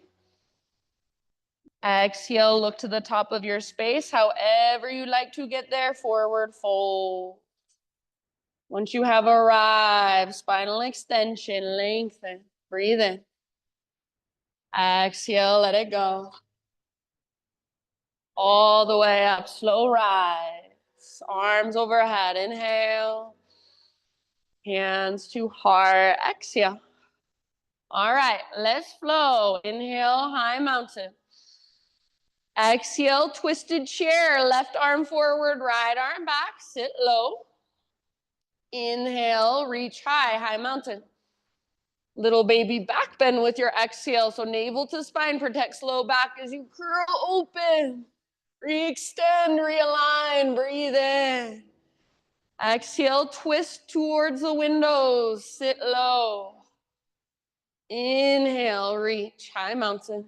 Exhale, look to the top of your space, however you like to get there, forward fold. Once you have arrived, spinal extension, lengthen, breathe in. Exhale, let it go. All the way up, slow rise. Arms overhead, inhale. Hands to heart, exhale. All right, let's flow. Inhale, high mountain. Exhale, twisted chair. Left arm forward, right arm back. Sit low. Inhale, reach high, high mountain. Little baby back bend with your exhale. So navel to spine protects low back as you curl open. Re-extend, realign, breathe in. Exhale, twist towards the windows. Sit low. Inhale, reach, high mountain.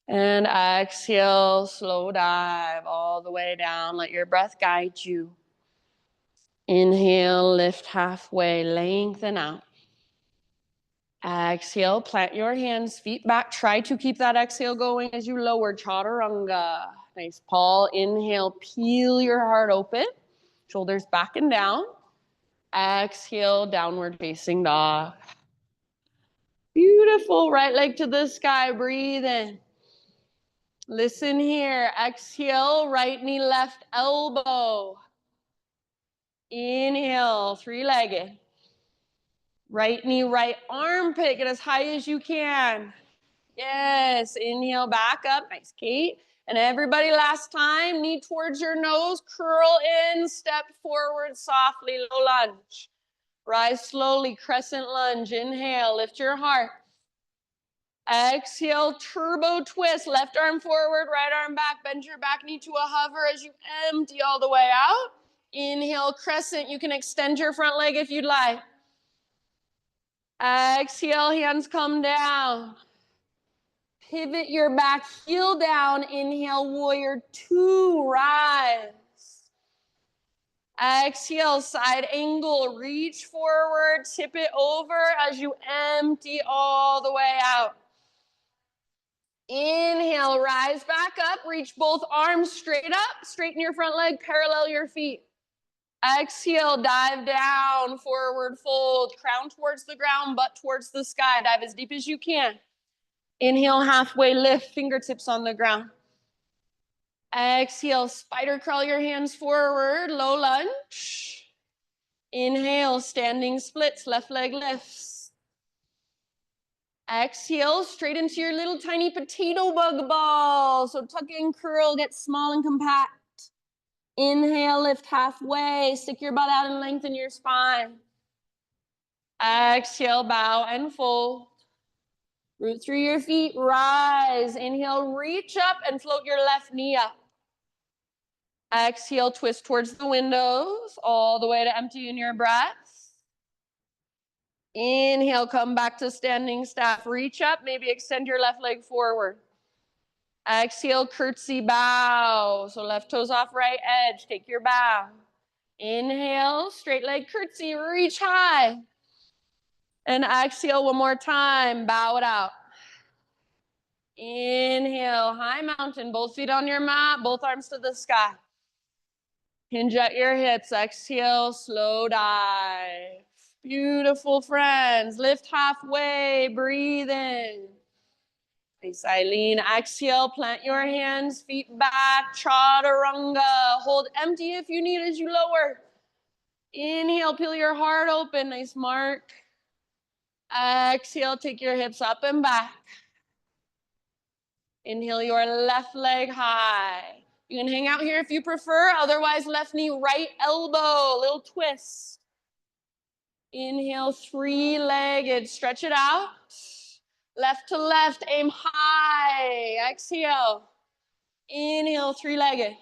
And exhale, slow dive all the way down. Let your breath guide you. Inhale, lift halfway, lengthen out. Exhale, plant your hands, feet back. Try to keep that exhale going as you lower chaturanga. Nice, Paul. Inhale, peel your heart open. Shoulders back and down. Exhale, downward facing dog. Beautiful. Right leg to the sky. Breathe in. Listen here. Exhale, right knee, left elbow. Inhale, three-legged. Right knee, right armpit. Get as high as you can. Yes. Inhale, back up. Nice, Kate. And everybody, last time, knee towards your nose. Curl in, step forward softly, low lunge. Rise slowly, crescent lunge. Inhale, lift your heart. Exhale, turbo twist. Left arm forward, right arm back. Bend your back knee to a hover as you empty all the way out. Inhale, crescent. You can extend your front leg if you'd like. Exhale, hands come down. Pivot your back, heel down. Inhale, warrior two, rise. Exhale, side angle. Reach forward, tip it over as you empty all the way out. Inhale, rise back up, reach both arms straight up, straighten your front leg, parallel your feet. Exhale, dive down, forward fold, crown towards the ground, butt towards the sky. Dive as deep as you can. Inhale, halfway lift, fingertips on the ground. Exhale, spider crawl your hands forward, low lunge. Inhale, standing splits, left leg lifts. Exhale, straight into your little tiny potato bug ball. So tuck in, curl, get small and compact. Inhale, lift halfway, stick your butt out and lengthen your spine. Exhale, bow and fold. Root through your feet, rise. Inhale, reach up and float your left knee up. Exhale, twist towards the windows, all the way to empty in your breath. Inhale, come back to standing staff. Reach up, maybe extend your left leg forward. Exhale, curtsy bow. So left toes off right edge, take your bow. Inhale, straight leg curtsy, reach high. And exhale one more time, bow it out. Inhale, high mountain, both feet on your mat, both arms to the sky. Hinge at your hips, exhale, slow dive. Beautiful, friends. Lift halfway, breathe in. Nice, Eileen. Exhale, plant your hands, feet back, chaturanga. Hold empty if you need as you lower. Inhale, peel your heart open. Nice, Mark. Exhale, take your hips up and back. Inhale your left leg high. You can hang out here if you prefer. Otherwise, left knee, right elbow, little twist. Inhale, three-legged, stretch it out. Left to left, aim high. Exhale. Inhale, three-legged.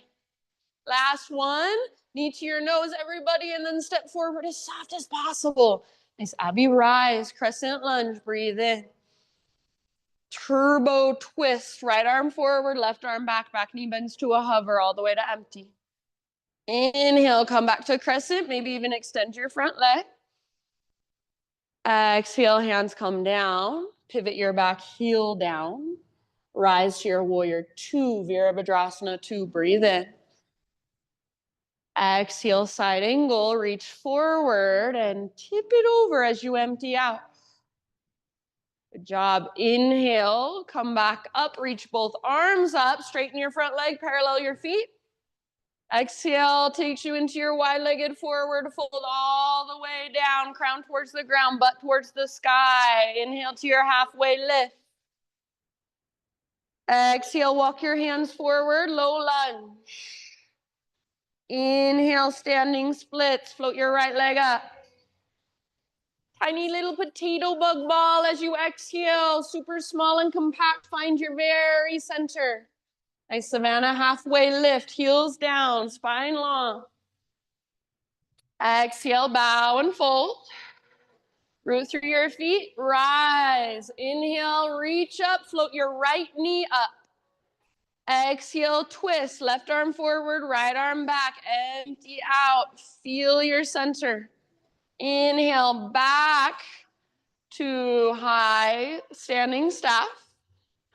Last one. Knee to your nose, everybody, and then step forward as soft as possible. Nice, Abby, rise. Crescent lunge, breathe in. Turbo twist, right arm forward, left arm back, back knee bends to a hover all the way to empty. Inhale, come back to crescent, maybe even extend your front leg. Exhale, hands come down, pivot your back, heel down. Rise to your warrior two, Virabhadrasana two, breathe in. Exhale, side angle, reach forward and tip it over as you empty out. Good job. Inhale, come back up, reach both arms up, straighten your front leg, parallel your feet. Exhale, takes you into your wide-legged forward fold all the way down, crown towards the ground, butt towards the sky. Inhale to your halfway lift. Exhale, walk your hands forward, low lunge. Inhale, standing splits, float your right leg up. Tiny little potato bug ball as you exhale, super small and compact, find your very center. Nice, Savannah, halfway lift, heels down, spine long. Exhale, bow and fold. Root through your feet, rise. Inhale, reach up, float your right knee up. Exhale, twist. Left arm forward, right arm back. Empty out. Feel your center. Inhale, back to high standing staff.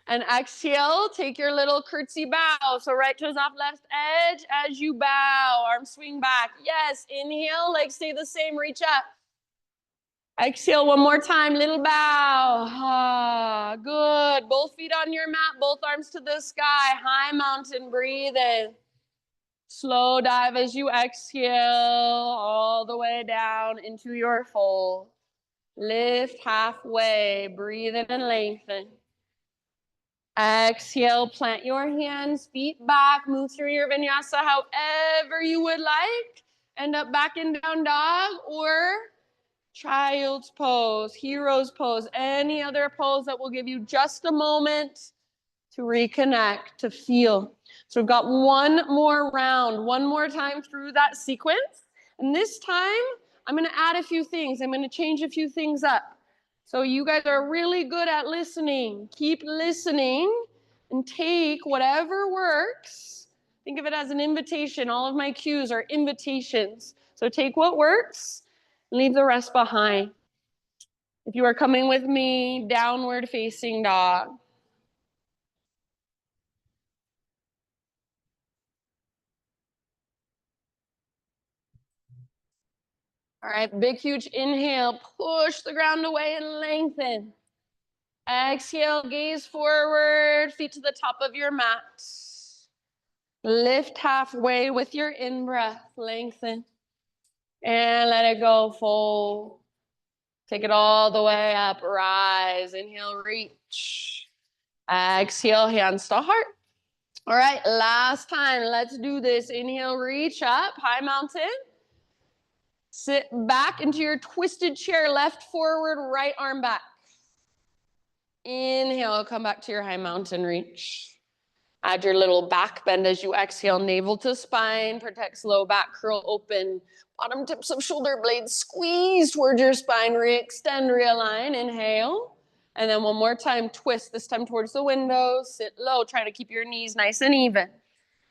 And exhale, take your little curtsy bow. So right toes off left edge as you bow. Arm swing back. Yes, inhale, legs stay the same, reach up. Exhale one more time, little bow. Ah, good. Both feet on your mat, both arms to the sky. High mountain, breathe in. Slow dive as you exhale all the way down into your fold. Lift halfway, breathe in and lengthen. Exhale, plant your hands, feet back, move through your vinyasa however you would like. End up back in down dog or child's pose, hero's pose, any other pose that will give you just a moment to reconnect, to feel. So we've got one more round, one more time through that sequence. And this time, I'm going to add a few things. I'm going to change a few things up. So you guys are really good at listening. Keep listening and take whatever works. Think of it as an invitation. All of my cues are invitations. So take what works, leave the rest behind. If you are coming with me, downward facing dog. All right, big, huge inhale. Push the ground away and lengthen. Exhale, gaze forward, feet to the top of your mat. Lift halfway with your in-breath, lengthen. And let it go, fold. Take it all the way up, rise. Inhale, reach. Exhale, hands to heart. All right, last time, let's do this. Inhale, reach up, high mountain. Sit back into your twisted chair, left forward, right arm back. Inhale, come back to your high mountain reach. Add your little back bend as you exhale, navel to spine, protects low back, curl open. Bottom tips of shoulder blades squeeze towards your spine, re-extend, realign, inhale. And then one more time, twist, this time towards the window, sit low, try to keep your knees nice and even.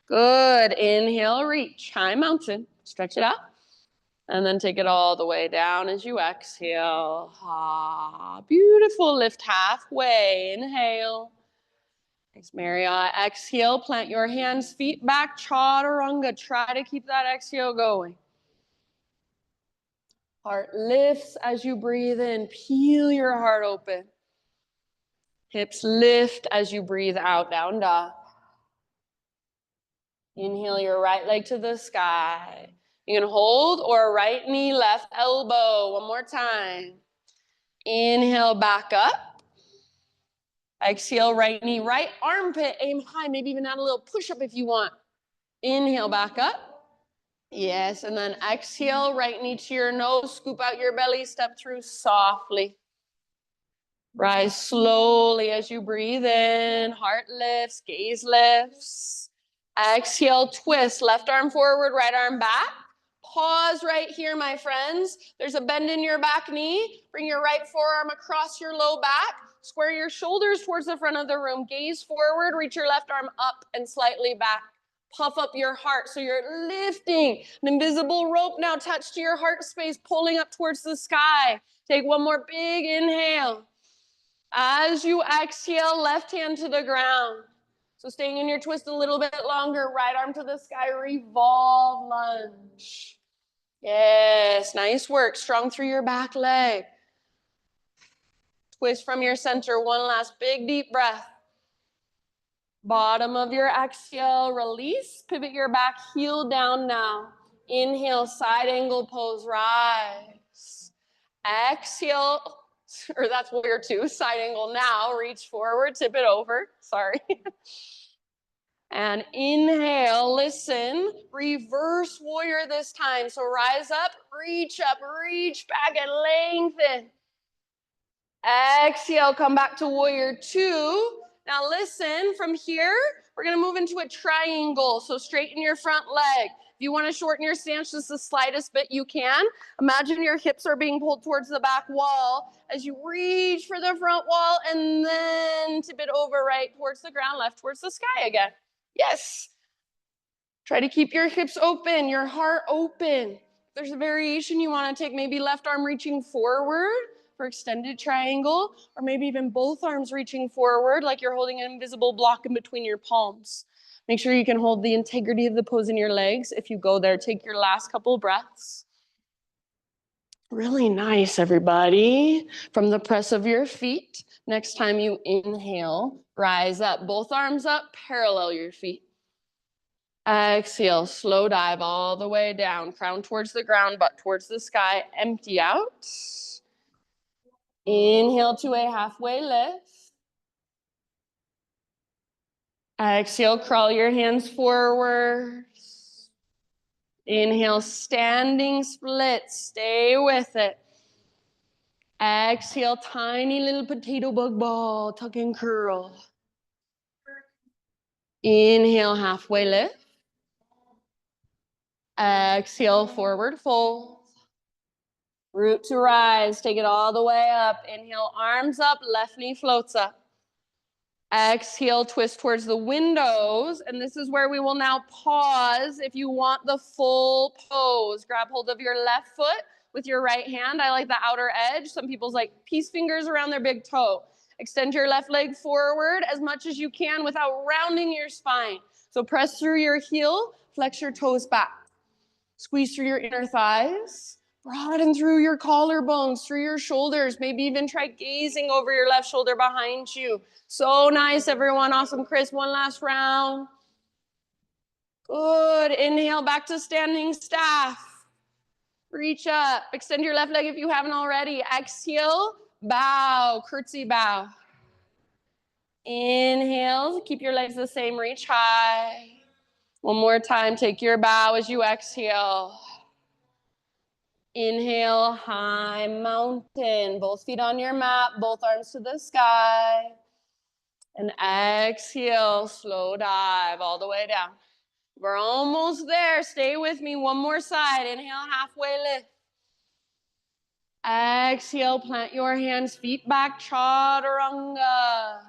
Good, inhale, reach, high mountain, stretch it out. And then take it all the way down as you exhale. Ah, beautiful, lift halfway, inhale. Thanks, Marriott. Exhale, plant your hands, feet back, chaturanga. Try to keep that exhale going. Heart lifts as you breathe in. Peel your heart open. Hips lift as you breathe out, down dog. Inhale your right leg to the sky. You can hold or right knee, left elbow. One more time. Inhale, back up. Exhale, right knee, right armpit, aim high. Maybe even add a little push-up if you want. Inhale, back up. Yes, and then exhale, right knee to your nose. Scoop out your belly, step through softly. Rise slowly as you breathe in. Heart lifts, gaze lifts. Exhale, twist. Left arm forward, right arm back. Pause right here, my friends. There's a bend in your back knee. Bring your right forearm across your low back. Square your shoulders towards the front of the room. Gaze forward, reach your left arm up and slightly back. Puff up your heart so you're lifting. An invisible rope now attached to your heart space, pulling up towards the sky. Take one more big inhale. As you exhale, left hand to the ground. So staying in your twist a little bit longer, right arm to the sky, revolve lunge. Yes, nice work. Strong through your back leg. Twist from your center. One last big deep breath. Bottom of your exhale, release. Pivot your back heel down now. Inhale, side angle pose, rise. Exhale, or that's warrior two, side angle now. Reach forward, tip it over. Sorry. And inhale, listen, reverse warrior this time. So rise up, reach back and lengthen. Exhale, come back to warrior two. Now listen, from here, we're gonna move into a triangle. So straighten your front leg. If you wanna shorten your stance just the slightest bit, you can. Imagine your hips are being pulled towards the back wall as you reach for the front wall and then tip it over right towards the ground, left towards the sky again. Yes. Try to keep your hips open, your heart open. If there's a variation you want to take, maybe left arm reaching forward for extended triangle, or maybe even both arms reaching forward like you're holding an invisible block in between your palms. Make sure you can hold the integrity of the pose in your legs. If you go there, take your last couple breaths. Really nice, everybody. From the press of your feet, next time you inhale, rise up, both arms up, parallel your feet. Exhale, slow dive all the way down, crown towards the ground, butt towards the sky, empty out. Inhale to a halfway lift. Exhale, crawl your hands forward. Inhale, standing split, stay with it. Exhale, tiny little potato bug ball, tuck and curl. Inhale, halfway lift. Exhale, forward fold. Root to rise, take it all the way up. Inhale, arms up, left knee floats up. Exhale, twist towards the windows. And this is where we will now pause if you want the full pose. Grab hold of your left foot with your right hand. I like the outer edge. Some people's like peace fingers around their big toe. Extend your left leg forward as much as you can without rounding your spine. So press through your heel, flex your toes back. Squeeze through your inner thighs. Broaden through your collarbones, through your shoulders. Maybe even try gazing over your left shoulder behind you. So nice, everyone. Awesome, Chris. One last round. Good. Inhale back to standing staff. Reach up. Extend your left leg if you haven't already. Exhale, bow, curtsy bow. Inhale, keep your legs the same, reach high. One more time, take your bow as you exhale. Inhale, high mountain. Both feet on your mat, both arms to the sky. And exhale, slow dive all the way down. We're almost there. Stay with me. One more side. Inhale, halfway lift. Exhale, plant your hands, feet back, chaturanga.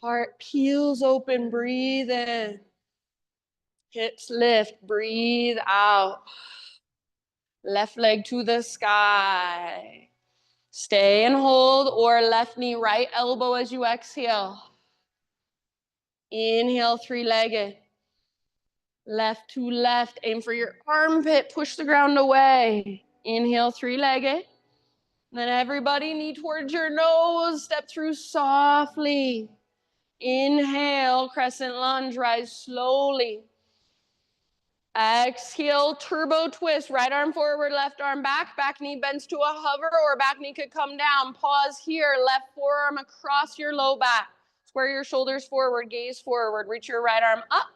Heart peels open, breathe in. Hips lift, breathe out. Left leg to the sky. Stay and hold, or left knee, right elbow as you exhale. Inhale, three-legged. Left to left, aim for your armpit, push the ground away. Inhale, three-legged. Then everybody, knee towards your nose, step through softly. Inhale, crescent lunge, rise slowly. Exhale, turbo twist, right arm forward, left arm back, back knee bends to a hover, or back knee could come down. Pause here, left forearm across your low back. Square your shoulders forward, gaze forward, reach your right arm up.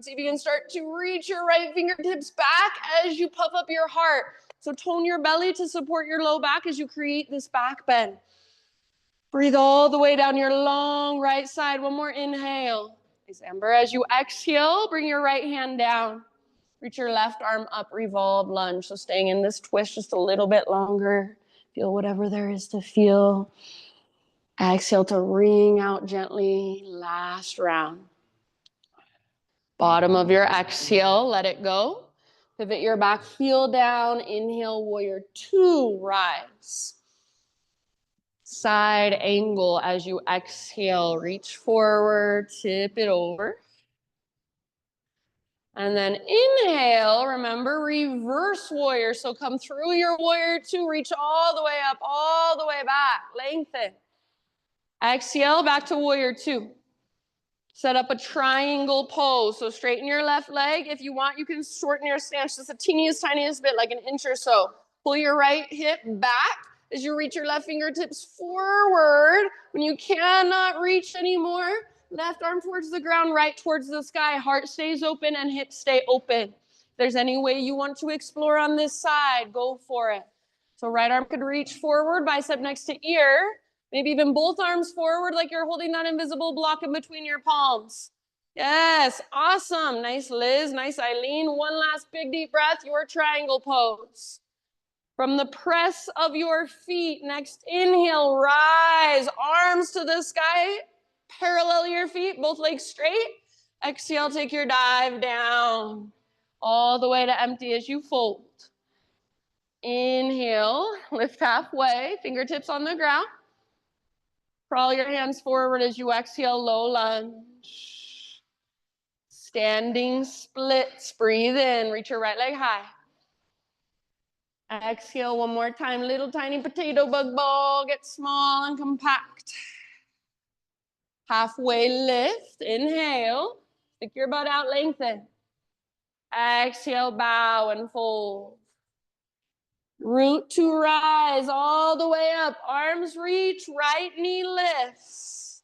See if you can start to reach your right fingertips back as you puff up your heart. So tone your belly to support your low back as you create this back bend. Breathe all the way down your long right side. One more inhale. Nice, Amber. As you exhale, bring your right hand down. Reach your left arm up, revolve lunge. So staying in this twist just a little bit longer. Feel whatever there is to feel. Exhale to wring out gently. Last round. Bottom of your exhale, let it go. Pivot your back heel down. Inhale, warrior two, rise. Side angle as you exhale. Reach forward, tip it over. And then inhale, remember, reverse warrior. So come through your warrior two, reach all the way up, all the way back, lengthen. Exhale, back to warrior two. Set up a triangle pose. So straighten your left leg. If you want, you can shorten your stance just the teeniest, tiniest bit, like an inch or so. Pull your right hip back as you reach your left fingertips forward. When you cannot reach anymore, left arm towards the ground, right towards the sky. Heart stays open and hips stay open. If there's any way you want to explore on this side, go for it. So right arm could reach forward, bicep next to ear. Maybe even both arms forward like you're holding that invisible block in between your palms. Yes, awesome. Nice, Liz. Nice, Eileen. One last big deep breath, your triangle pose. From the press of your feet, next inhale, rise, arms to the sky. Parallel your feet, both legs straight. Exhale, take your dive down all the way to empty as you fold. Inhale, lift halfway, fingertips on the ground. Crawl your hands forward as you exhale, low lunge. Standing splits, breathe in, reach your right leg high. Exhale one more time, little tiny potato bug ball, get small and compact. Halfway lift, inhale, stick your butt out, lengthen. Exhale, bow and fold. Root to rise all the way up, arms reach, right knee lifts.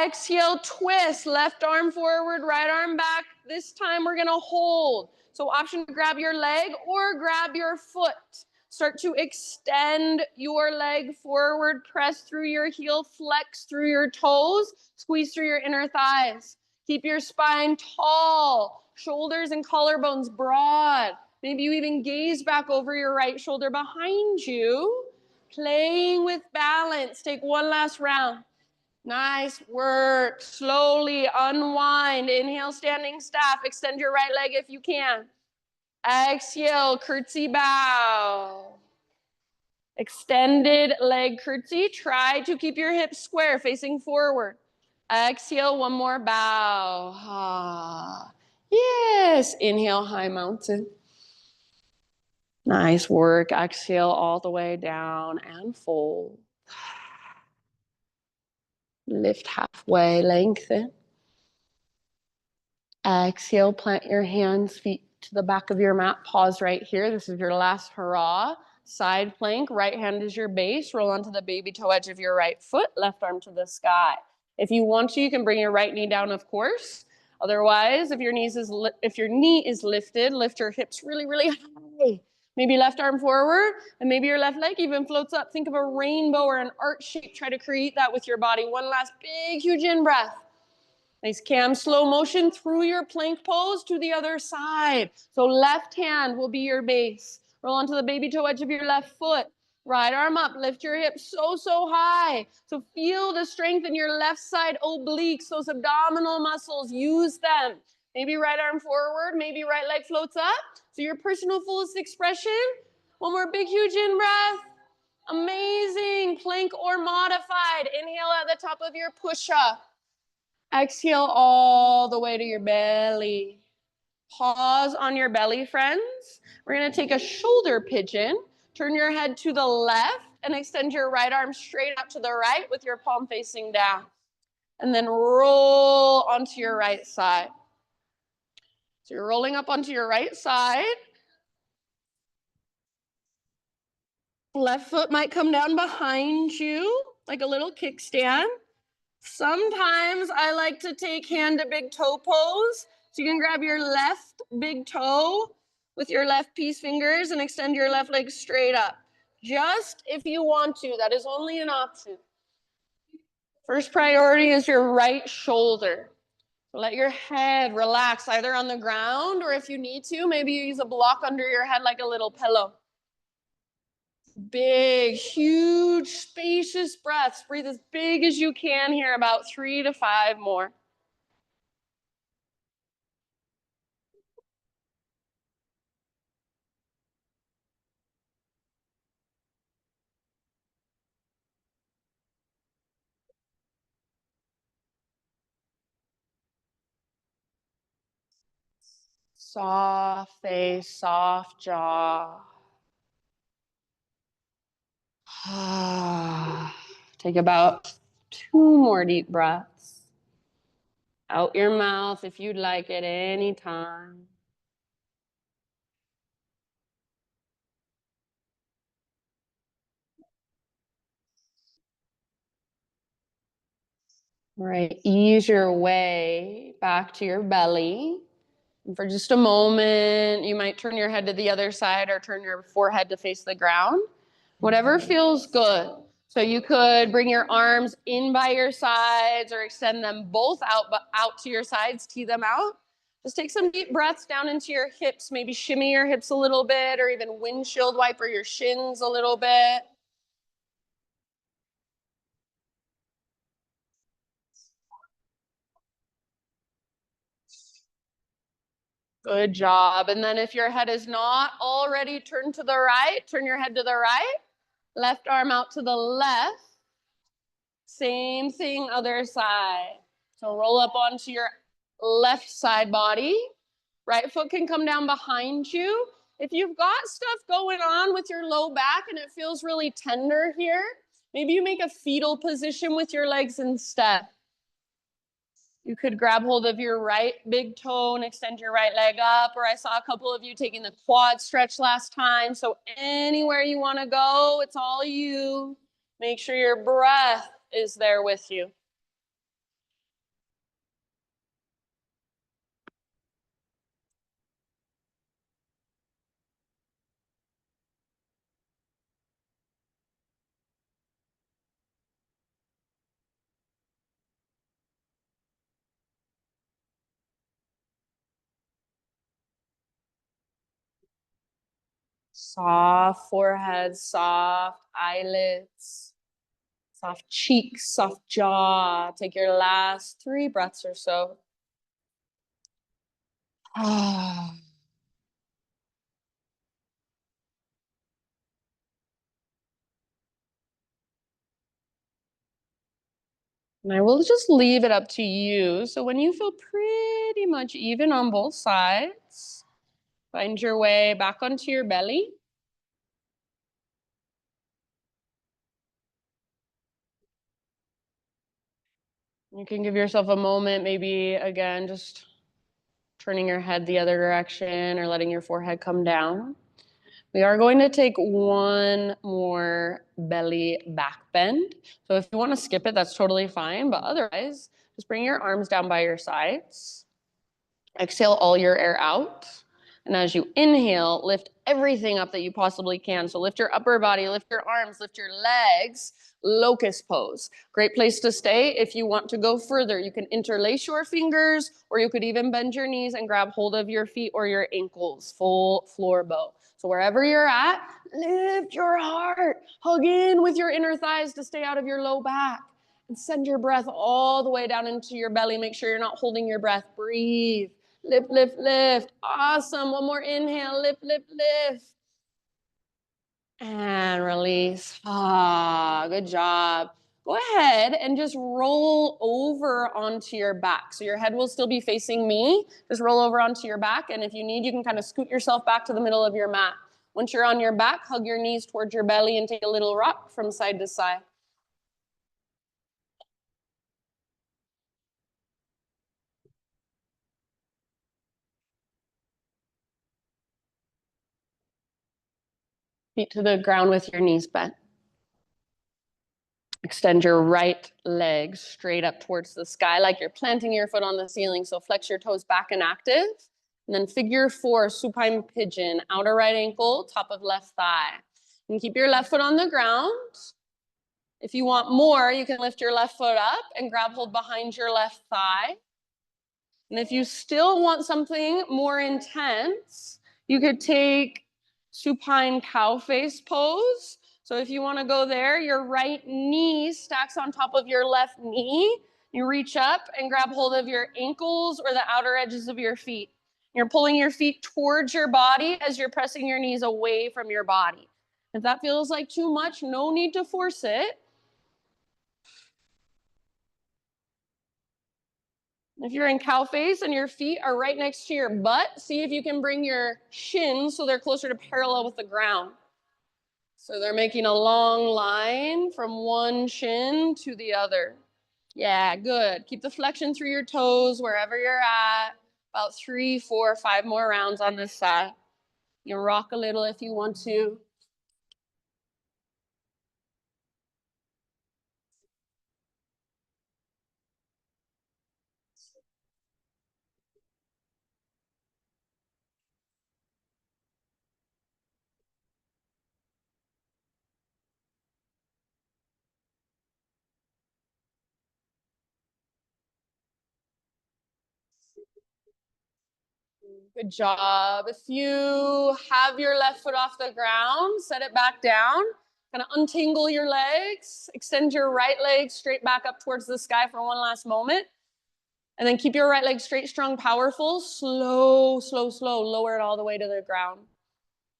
Exhale, twist, left arm forward, right arm back. This time we're gonna hold. So option to grab your leg or grab your foot. Start to extend your leg forward, press through your heel, flex through your toes, squeeze through your inner thighs. Keep your spine tall, shoulders and collarbones broad. Maybe you even gaze back over your right shoulder behind you. Playing with balance. Take one last round. Nice work. Slowly unwind. Inhale, standing staff. Extend your right leg if you can. Exhale, curtsy bow. Extended leg curtsy. Try to keep your hips square, facing forward. Exhale, one more bow. Ah. Yes. Inhale, high mountain. Nice work. Exhale all the way down and fold. Lift halfway, lengthen. Exhale, plant your hands, feet to the back of your mat. Pause right here. This is your last hurrah. Side plank, right hand is your base. Roll onto the baby toe edge of your right foot, left arm to the sky. If you want to, you can bring your right knee down, of course. Otherwise, if your knee is lifted, lift your hips really, really high. Maybe left arm forward, and maybe your left leg even floats up. Think of a rainbow or an arch shape. Try to create that with your body. One last big, huge in-breath. Nice cam, slow motion through your plank pose to the other side. So left hand will be your base. Roll onto the baby toe edge of your left foot. Right arm up, lift your hips so high. So feel the strength in your left side obliques, those abdominal muscles, use them. Maybe right arm forward, maybe right leg floats up. So your personal fullest expression. One more big, huge in-breath. Amazing, plank or modified. Inhale at the top of your push-up. Exhale all the way to your belly. Pause on your belly, friends. We're gonna take a shoulder pigeon. Turn your head to the left and extend your right arm straight out to the right with your palm facing down. And then roll onto your right side. So you're rolling up onto your right side. Left foot might come down behind you like a little kickstand. Sometimes I like to take hand to big toe pose. So you can grab your left big toe with your left peace fingers and extend your left leg straight up. Just if you want to, that is only an option. First priority is your right shoulder. So let your head relax either on the ground or if you need to, maybe you use a block under your head like a little pillow. Big, huge, spacious breaths. Breathe as big as you can here, about 3 to 5 more. Soft face, soft jaw. Take about 2 more deep breaths. Out your mouth if you'd like at any time. All right, ease your way back to your belly. And for just a moment, you might turn your head to the other side or turn your forehead to face the ground. Whatever feels good. So you could bring your arms in by your sides or extend them both out to your sides, tee them out. Just take some deep breaths down into your hips, maybe shimmy your hips a little bit or even windshield wiper your shins a little bit. Good job. And then if your head is not already turned to the right, turn your head to the right. Left arm out to the left. Same thing, other side. So roll up onto your left side body. Right foot can come down behind you. If you've got stuff going on with your low back and it feels really tender here, maybe you make a fetal position with your legs instead. You could grab hold of your right big toe and extend your right leg up, or I saw a couple of you taking the quad stretch last time. So anywhere you want to go, it's all you. Make sure your breath is there with you. Soft forehead, soft eyelids, soft cheeks, soft jaw. Take your last 3 breaths or so. And I will just leave it up to you. So when you feel pretty much even on both sides, find your way back onto your belly. You can give yourself a moment, maybe again, just turning your head the other direction or letting your forehead come down. We are going to take one more belly back bend. So if you want to skip it, that's totally fine. But otherwise, just bring your arms down by your sides. Exhale all your air out. And as you inhale, lift everything up that you possibly can. So lift your upper body, lift your arms, lift your legs. Locust pose. Great place to stay. If you want to go further, you can interlace your fingers, or you could even bend your knees and grab hold of your feet or your ankles. Full floor bow. So wherever you're at, lift your heart. Hug in with your inner thighs to stay out of your low back. And send your breath all the way down into your belly. Make sure you're not holding your breath. Breathe. Lift, lift, lift. Awesome. One more inhale. Lift, lift, lift. And release. Good job. Go ahead and just roll over onto your back. So your head will still be facing me. Just roll over onto your back. And if you need, you can kind of scoot yourself back to the middle of your mat. Once you're on your back, hug your knees towards your belly and take a little rock from side to side. Feet to the ground with your knees bent. Extend your right leg straight up towards the sky like you're planting your foot on the ceiling. So flex your toes back and active. And then figure 4, supine pigeon, outer right ankle, top of left thigh. And keep your left foot on the ground. If you want more, you can lift your left foot up and grab hold behind your left thigh. And if you still want something more intense, you could take supine cow face pose. So if you want to go there, your right knee stacks on top of your left knee. You reach up and grab hold of your ankles or the outer edges of your feet. You're pulling your feet towards your body as you're pressing your knees away from your body. If that feels like too much, no need to force it. If you're in cow face and your feet are right next to your butt, see if you can bring your shins so they're closer to parallel with the ground. So they're making a long line from one shin to the other. Yeah, good. Keep the flexion through your toes wherever you're at. About 3, 4, 5 more rounds on this side. You can rock a little if you want to. Good job. If you have your left foot off the ground, set it back down. Kind of untangle your legs. Extend your right leg straight back up towards the sky for one last moment. And then keep your right leg straight, strong, powerful. Slow, slow, slow. Lower it all the way to the ground.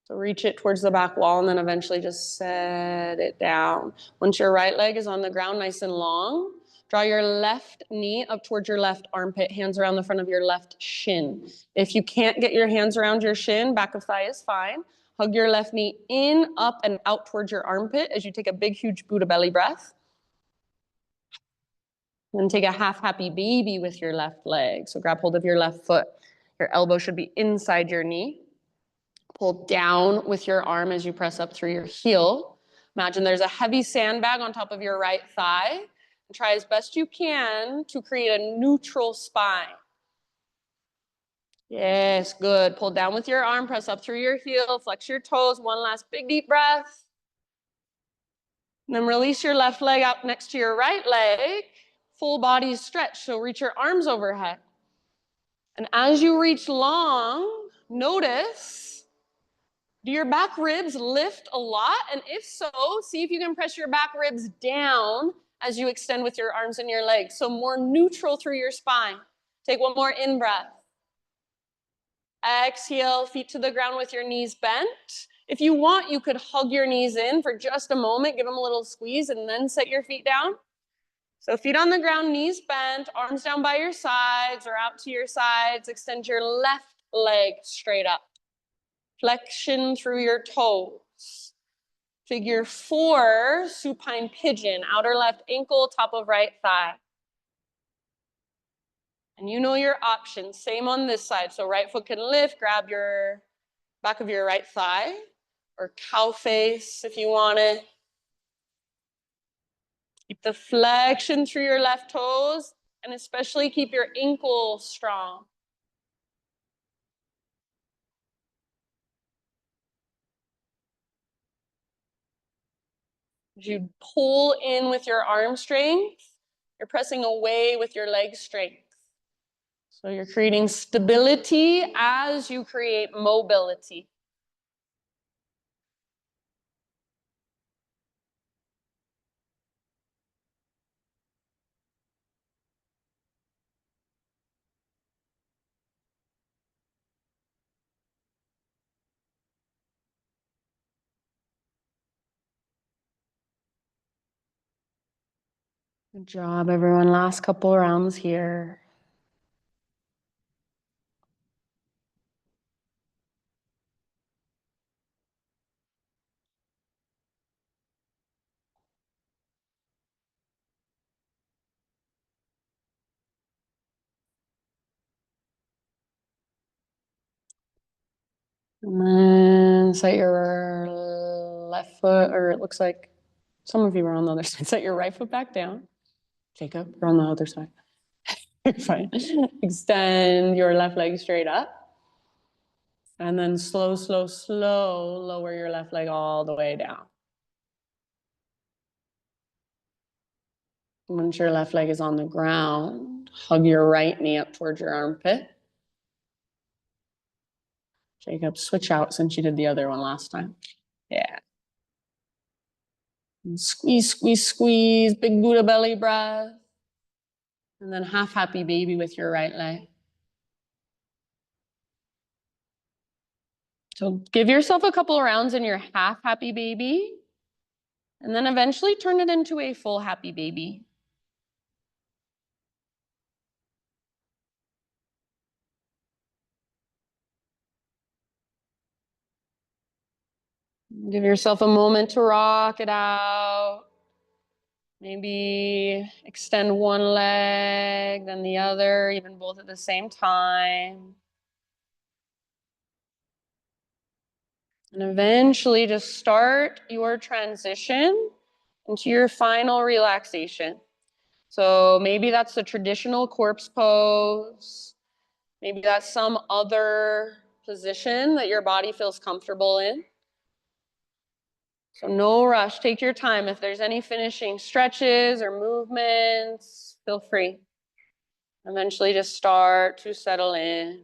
So reach it towards the back wall and then eventually just set it down. Once your right leg is on the ground nice and long, draw your left knee up towards your left armpit, hands around the front of your left shin. If you can't get your hands around your shin, back of thigh is fine. Hug your left knee in, up, and out towards your armpit as you take a big, huge Buddha belly breath. Then take a half happy baby with your left leg. So grab hold of your left foot. Your elbow should be inside your knee. Pull down with your arm as you press up through your heel. Imagine there's a heavy sandbag on top of your right thigh. And try as best you can to create a neutral spine. Yes, good. Pull down with your arm, press up through your heel, flex your toes. One last big deep breath. And then release your left leg out next to your right leg. Full body stretch, so reach your arms overhead. And as you reach long, notice, do your back ribs lift a lot? And if so, see if you can press your back ribs down as you extend with your arms and your legs. So more neutral through your spine. Take one more in breath. Exhale, feet to the ground with your knees bent. If you want, you could hug your knees in for just a moment, give them a little squeeze, and then set your feet down. So feet on the ground, knees bent, arms down by your sides or out to your sides. Extend your left leg straight up. Flexion through your toes. Figure 4, supine pigeon, outer left ankle, top of right thigh. And you know your options. Same on this side. So right foot can lift, grab your back of your right thigh, or cow face if you want it. Keep the flexion through your left toes, and especially keep your ankle strong. As you pull in with your arm strength, you're pressing away with your leg strength. So you're creating stability as you create mobility. Good job, everyone. Last couple rounds here. And then set your left foot, or it looks like some of you are on the other side. Set your right foot back down. Jacob, you're on the other side. Fine. Extend your left leg straight up. And then slow, slow, slow, lower your left leg all the way down. Once your left leg is on the ground, hug your right knee up towards your armpit. Jacob, switch out since you did the other one last time. Yeah. And squeeze, squeeze, squeeze. Big Buddha belly breath. And then half happy baby with your right leg. So give yourself a couple of rounds in your half happy baby. And then eventually turn it into a full happy baby. Give yourself a moment to rock it out. Maybe extend one leg, then the other, even both at the same time. And eventually just start your transition into your final relaxation. So maybe that's the traditional corpse pose. Maybe that's some other position that your body feels comfortable in. So no rush, take your time. If there's any finishing stretches or movements, feel free. Eventually just start to settle in.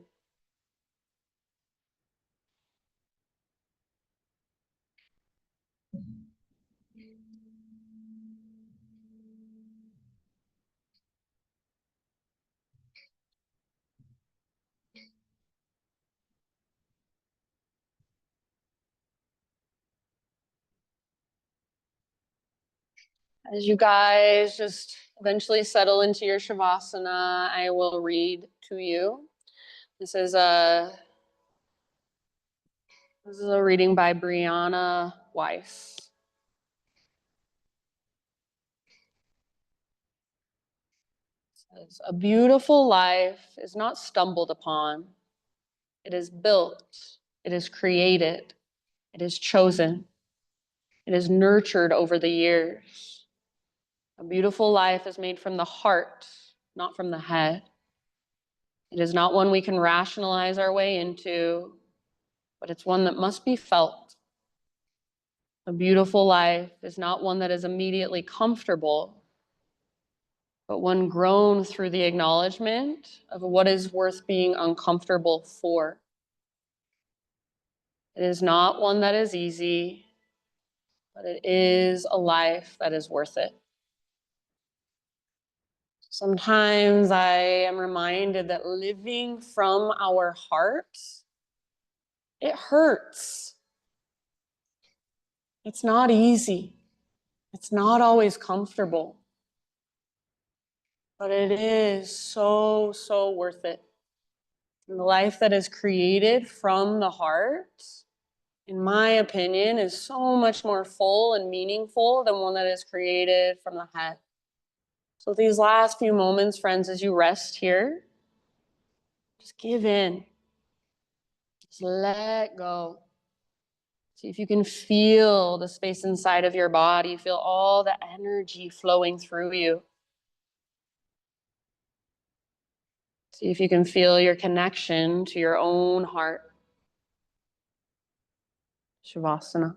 As you guys just eventually settle into your Shavasana, I will read to you. This is a this is a reading by Brianna Weiss. It says, a beautiful life is not stumbled upon. It is built. It is created. It is chosen. It is nurtured over the years. A beautiful life is made from the heart, not from the head. It is not one we can rationalize our way into, but it's one that must be felt. A beautiful life is not one that is immediately comfortable, but one grown through the acknowledgement of what is worth being uncomfortable for. It is not one that is easy, but it is a life that is worth it. Sometimes I am reminded that living from our hearts, it hurts. It's not easy. It's not always comfortable, but it is so, so worth it. And the life that is created from the heart, in my opinion, is so much more full and meaningful than one that is created from the head. So these last few moments, friends, as you rest here, just give in. Just let go. See if you can feel the space inside of your body, feel all the energy flowing through you. See if you can feel your connection to your own heart. Shavasana.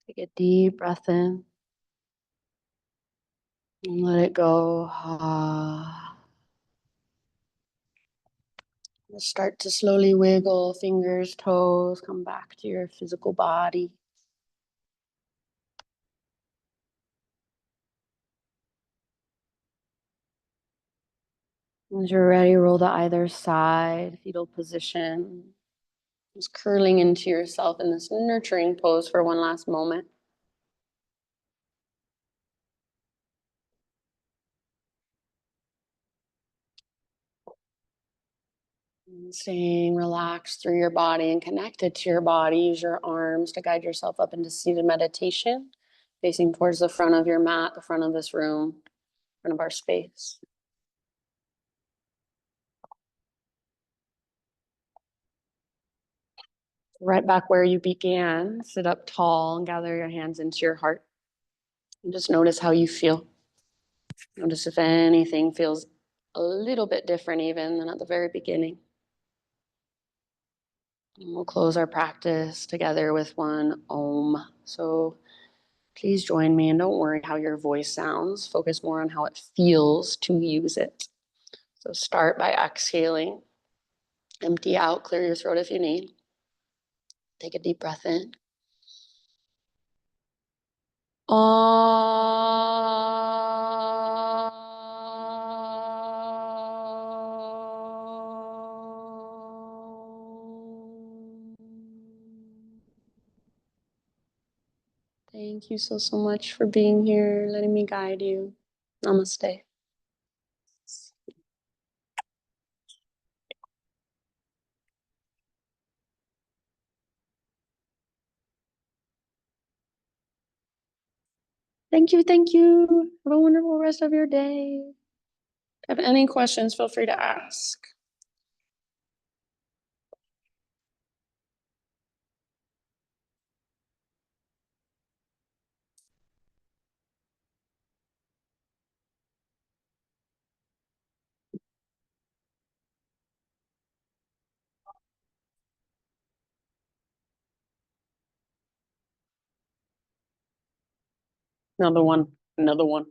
Take a deep breath in and let it go. Start to slowly wiggle fingers, toes, come back to your physical body. As you're ready, roll to either side, fetal position. Just curling into yourself in this nurturing pose for one last moment. And staying relaxed through your body and connected to your body. Use your arms to guide yourself up into seated meditation, facing towards the front of your mat, the front of this room, front of our space. Right back where you began, sit up tall and gather your hands into your heart. And just notice how you feel. Notice if anything feels a little bit different even than at the very beginning. And we'll close our practice together with one Om. So please join me and don't worry how your voice sounds. Focus more on how it feels to use it. So start by exhaling. Empty out, clear your throat if you need. Take a deep breath in. Thank you so much for being here, letting me guide you. Namaste. Thank you, thank you. Have a wonderful rest of your day. If you have any questions, feel free to ask. Another one, another one.